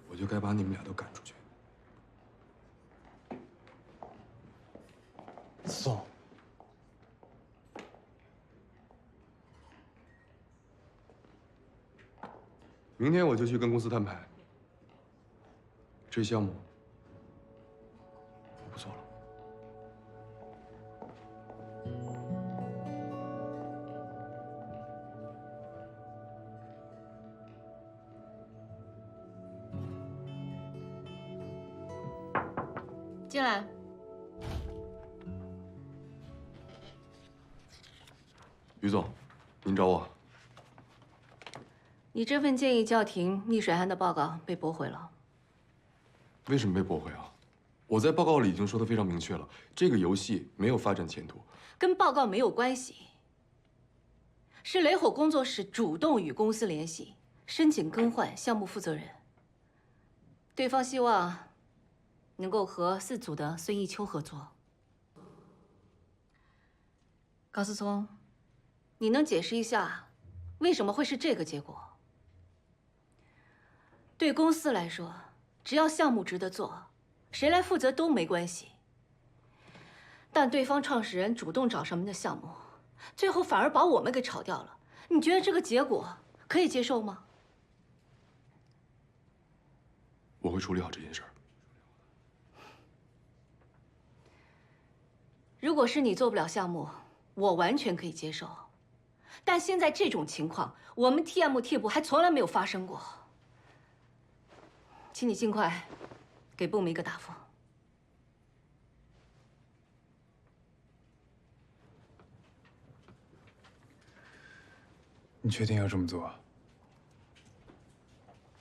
我就该把你们俩都赶出去。子松，明天我就去跟公司摊牌。这项目我不做了。进来。于总，您找我？你这份建议叫停逆水寒的报告被驳回了。为什么被驳回啊？我在报告里已经说得非常明确了，这个游戏没有发展前途。跟报告没有关系，是雷火工作室主动与公司联系，申请更换项目负责人。对方希望能够和4组的孙艺秋合作。高思聪，你能解释一下为什么会是这个结果？对公司来说，只要项目值得做，谁来负责都没关系。但对方创始人主动找上门的项目，最后反而把我们给炒掉了。你觉得这个结果可以接受吗？我会处理好这件事儿。如果是你做不了项目，我完全可以接受。但现在这种情况，我们 TM 替部还从来没有发生过。请你尽快给部门一个答复。你确定要这么做啊？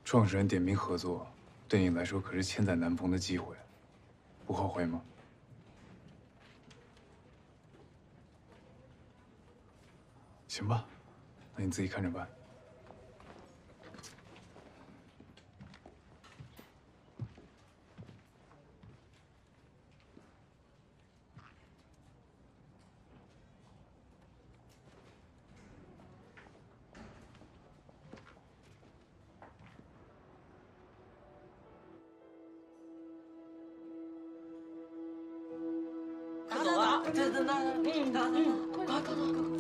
创始人点名合作，对你来说可是千载难逢的机会，不后悔吗？行吧，那你自己看着办。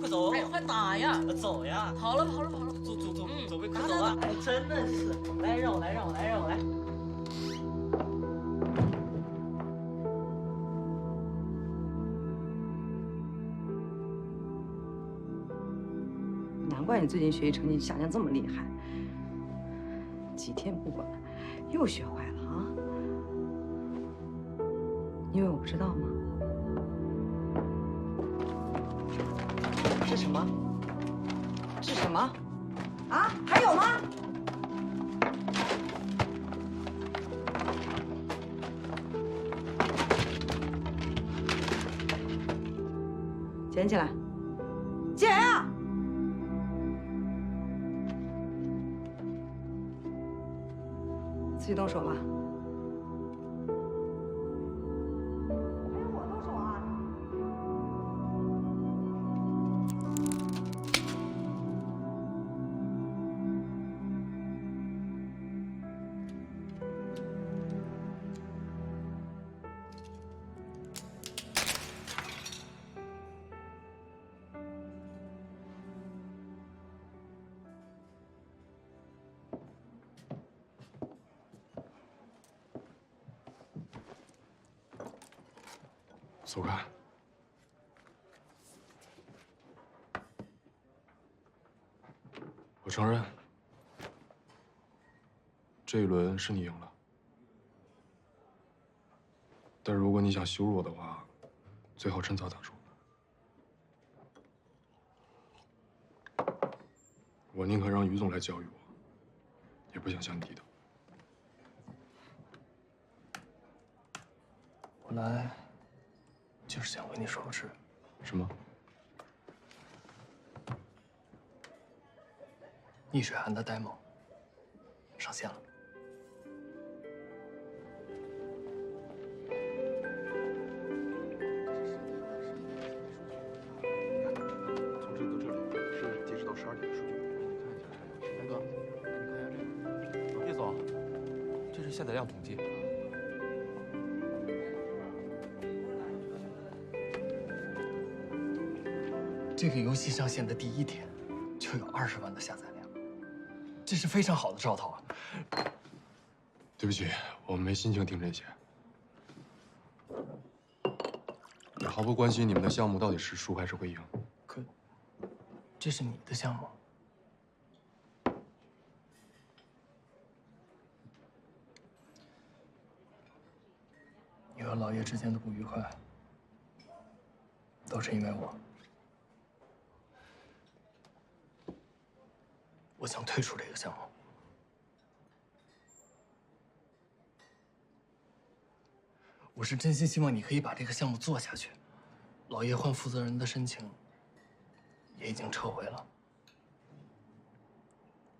快走！哎，快打呀！走呀！好了好了好了，走，快走啊！哎，真的是，来，让我来。难怪你最近学习成绩下降这么厉害，几天不管，又学坏了啊！因为我不知道吗？是什么？是什么？啊？还有吗？捡起来，捡呀！自己动手吧。走开！我承认，这一轮是你赢了。但如果你想羞辱我的话，最好趁早打住。我宁可让于总来教育我，也不想向你低头。我来就是想为你说个事。什么？逆水寒的 demo 上线了。从这里到这里是截止到12点的数据。大哥，你看一下这个。叶总，这是下载量统计。这个游戏上线的第1天，就有20万的下载量，这是非常好的兆头啊！对不起，我没心情听这些。也毫不关心你们的项目到底是输还是会赢。可，这是你的项目。你和老爷之间的不愉快，都是因为我。我想退出这个项目。我是真心希望你可以把这个项目做下去。老爷换负责人的申请也已经撤回了。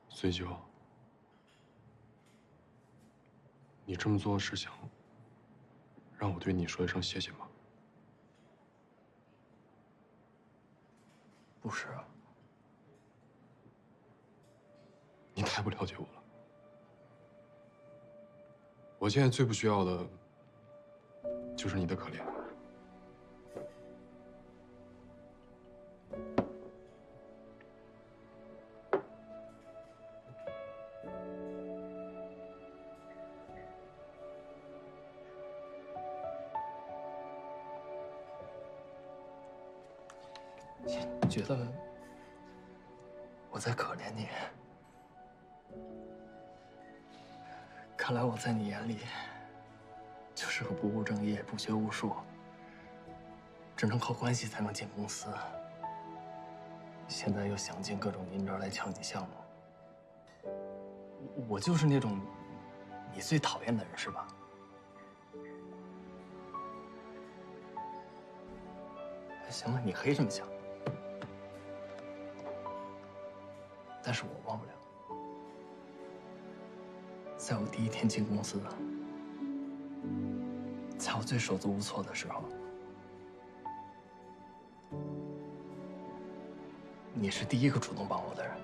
孙修，你这么做是想让我对你说一声谢谢吗？不是啊。你太不了解我了。我现在最不需要的，就是你的可怜。你觉得我在可怜你？看来我在你眼里就是个不务正业、不学无术，只能靠关系才能进公司。现在又想尽各种阴招来抢你项目，我就是那种你最讨厌的人，是吧？行了，你可以这么想，但是我忘不了。在我第1天进公司，在我最手足无措的时候，你是第1个主动帮我的人。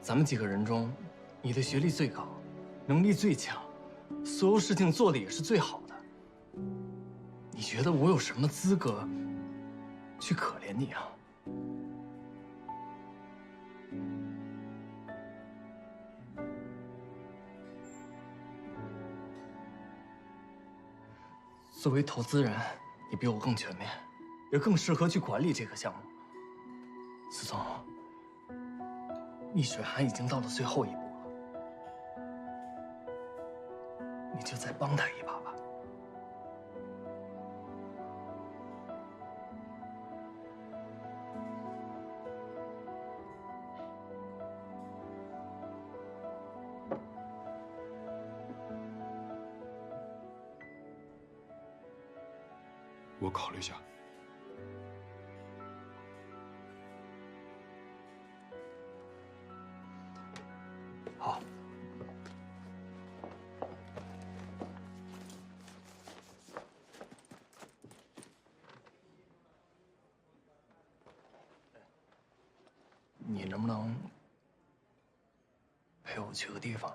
咱们几个人中，你的学历最高，能力最强，所有事情做的也是最好的。你觉得我有什么资格去可怜你啊？作为投资人，你比我更全面，也更适合去管理这个项目。司总，逆水寒已经到了最后一步了，你就再帮他一把吧。我考虑一下。好。你能不能陪我去个地方？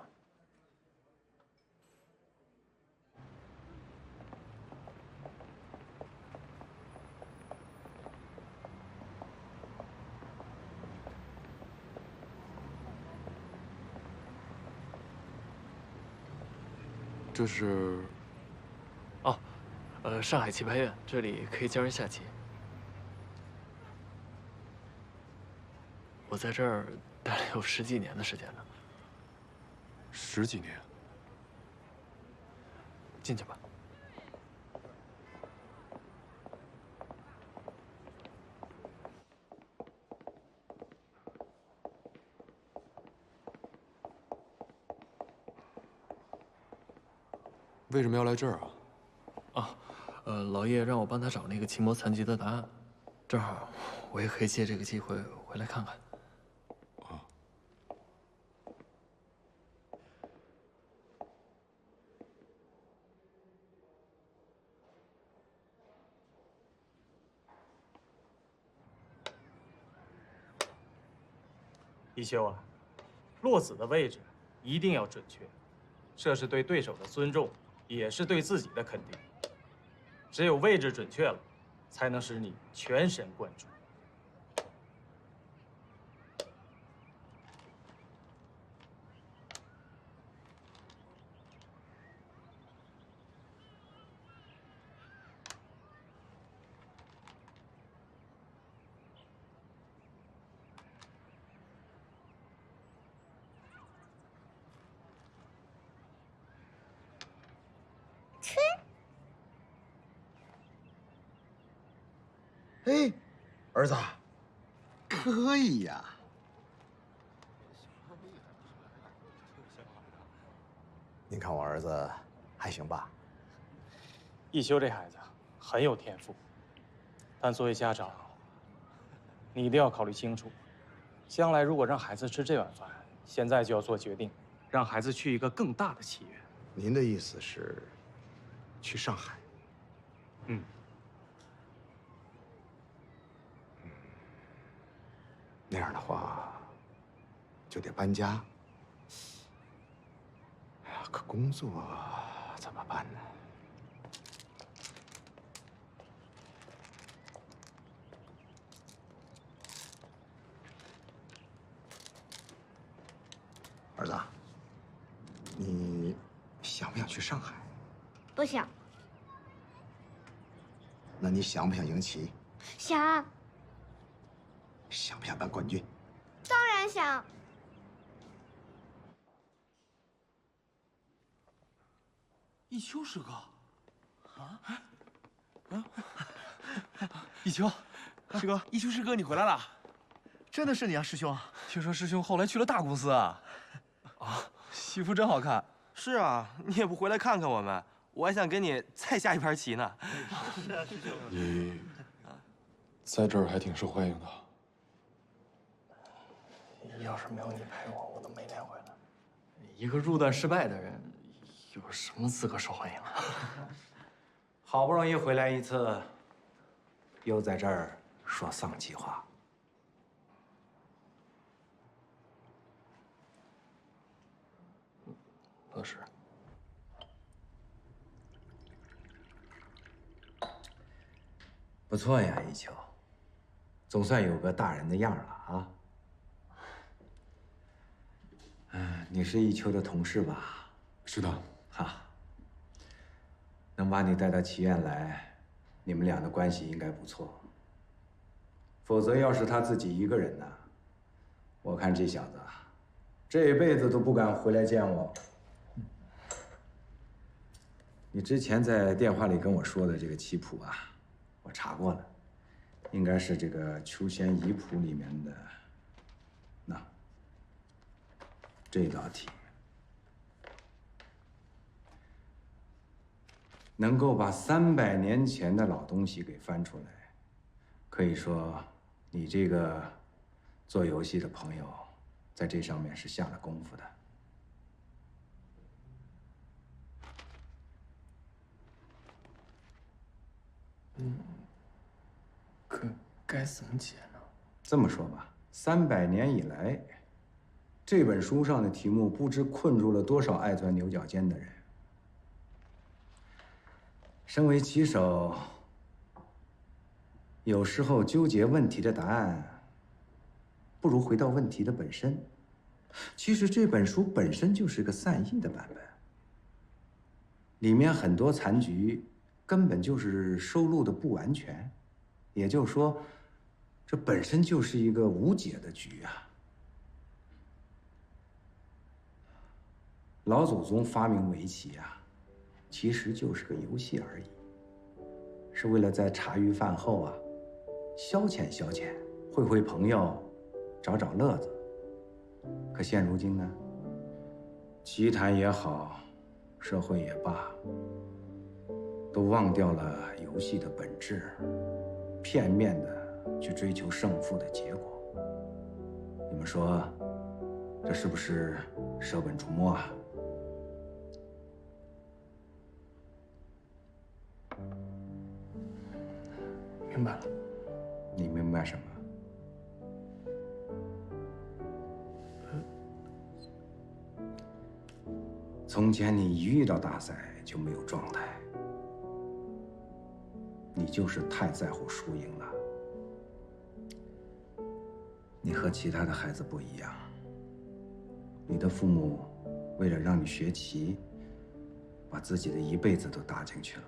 这是哦，上海棋牌院，这里可以教人下棋。我在这儿待了有10几年的时间了。10几年？进去吧。为什么要来这儿啊？老叶让我帮他找那个期末残疾的答案，正好我也可以借这个机会回来看看。一休啊，落子的位置一定要准确，这是对对手的尊重，也是对自己的肯定。只有位置准确了，才能使你全神贯注。哎，儿子，可以呀。您看我儿子还行吧？一休这孩子很有天赋，但作为家长，你一定要考虑清楚，将来如果让孩子吃这碗饭，现在就要做决定，让孩子去一个更大的企业。您的意思是去上海？嗯。那样的话，就得搬家。哎呀，可工作怎么办呢？儿子，你想不想去上海？不想。那你想不想赢棋？想。想不想当冠军？当然想。一休师哥，一休，师哥，一休师哥，你回来了，真的是你啊，师兄。听说师兄后来去了大公司啊。啊，西服真好看。是啊，你也不回来看看我们，我还想给你再下一盘棋呢。是啊，师兄。你在这儿还挺受欢迎的。要是没有你陪我，我都没练回来。一个入段失败的人，有什么资格受欢迎啊？好不容易回来一次，又在这儿说丧气话。不是。不错呀，一秋，总算有个大人的样了啊。你是一秋的同事吧？是的。哈，能把你带到棋院来，你们俩的关系应该不错。否则，要是他自己一个人呢，我看这小子啊，这辈子都不敢回来见我。你之前在电话里跟我说的这个棋谱啊，我查过了，应该是这个《秋仙遗谱》里面的这道题。能够把300年前的老东西给翻出来，可以说你这个做游戏的朋友在这上面是下了功夫的。可该怎么解呢？这么说吧，300年以来，这本书上的题目不知困住了多少爱钻牛角尖的人。身为棋手，有时候纠结问题的答案，不如回到问题的本身。其实这本书本身就是个散佚的版本，里面很多残局根本就是收录的不完全，也就是说，这本身就是一个无解的局啊。老祖宗发明围棋啊，其实就是个游戏而已，是为了在茶余饭后啊，消遣消遣，会会朋友，找找乐子。可现如今呢，棋坛也好，社会也罢，都忘掉了游戏的本质，片面的去追求胜负的结果。你们说，这是不是舍本逐末啊？明白了。你明白什么？从前你一遇到大赛就没有状态，你就是太在乎输赢了。你和其他的孩子不一样，你的父母为了让你学棋，把自己的一辈子都搭进去了。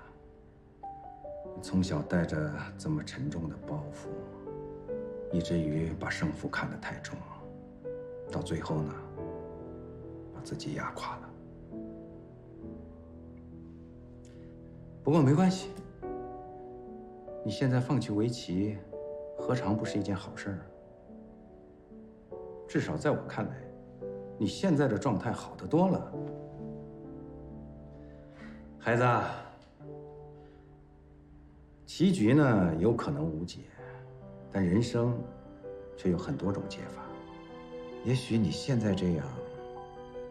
你从小带着这么沉重的包袱，以至于把胜负看得太重，到最后呢，把自己压垮了。不过没关系，你现在放弃围棋，何尝不是一件好事儿？至少在我看来，你现在的状态好得多了。孩子，棋局呢有可能无解，但人生却有很多种解法。也许你现在这样，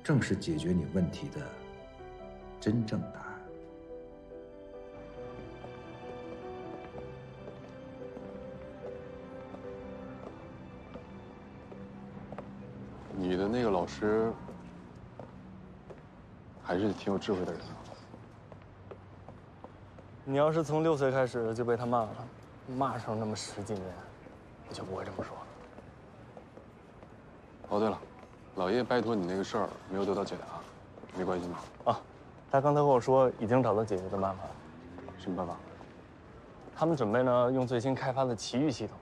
正是解决你问题的真正答案。你的那个老师还是挺有智慧的人啊。你要是从6岁开始就被他骂了，骂上那么10几年，你就不会这么说了。哦，对了，老叶拜托你那个事儿没有得到解答，没关系吗？啊，他刚才和我说已经找到解决的办法了。什么办法？他们准备呢用最新开发的奇遇系统，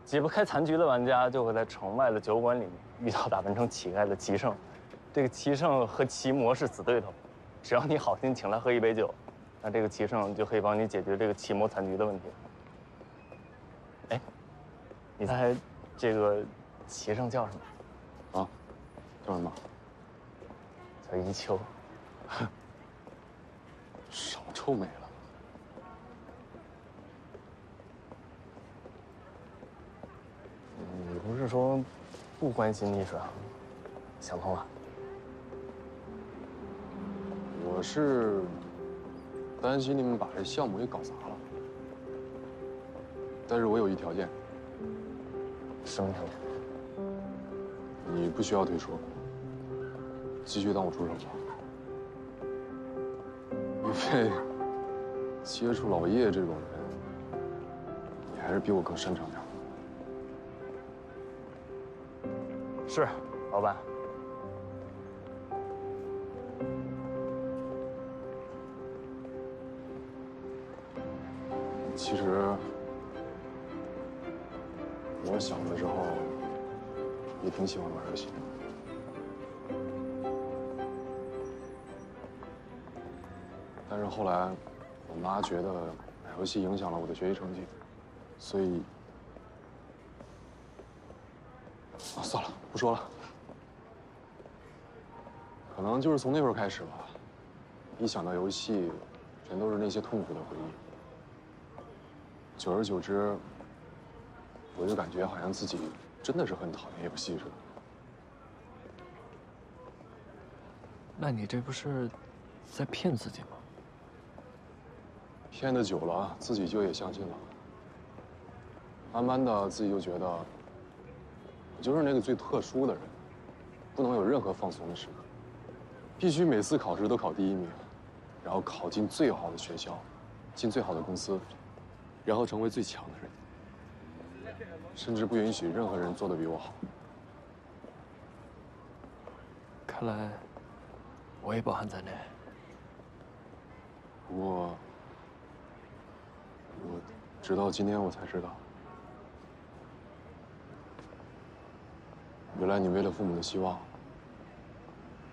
解不开残局的玩家就会在城外的酒馆里面遇到打扮成乞丐的棋圣，这个棋圣和棋魔是死对头，只要你好心请他喝一杯酒，那这个棋圣就可以帮你解决这个棋魔残局的问题。哎，你猜这个棋圣叫什么？啊，叫什么？叫一秋。少臭美了。你不是说不关心溺水啊？想通了？我是担心你们把这项目给搞砸了，但是我有一条件。什么条件？你不需要退出，继续当我助手吧。因为接触老叶这种人，你还是比我更擅长点。是，老板。其实，我小的时候也挺喜欢玩游戏的。但是后来，我妈觉得买游戏影响了我的学习成绩，所以，算了，不说了。可能就是从那会儿开始吧，一想到游戏，全都是那些痛苦的回忆。久而久之，我就感觉好像自己真的是很讨厌游戏似的。那你这不是在骗自己吗？骗得久了，自己就也相信了。慢慢的，自己就觉得，我就是那个最特殊的人，不能有任何放松的时刻，必须每次考试都考第1名，然后考进最好的学校，进最好的公司，然后成为最强的人，甚至不允许任何人做得比我好。看来，我也包含在内。不过，我直到今天我才知道，原来你为了父母的希望，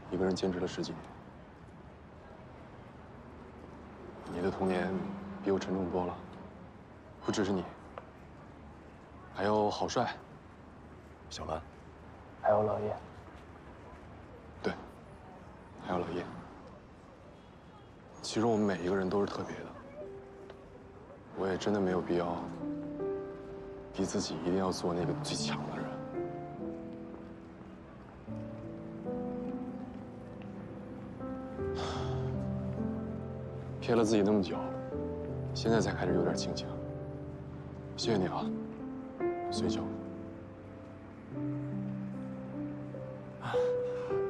一个人坚持了10几年。你的童年比我沉重多了，不只是你，还有郝帅、小兰，还有老叶。对，还有老叶。其实我们每一个人都是特别的。我也真的没有必要逼自己一定要做那个最强的人。骗了自己那么久，现在才开始有点清醒。谢谢你啊，随九。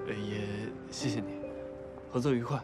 也谢谢你，合作愉快。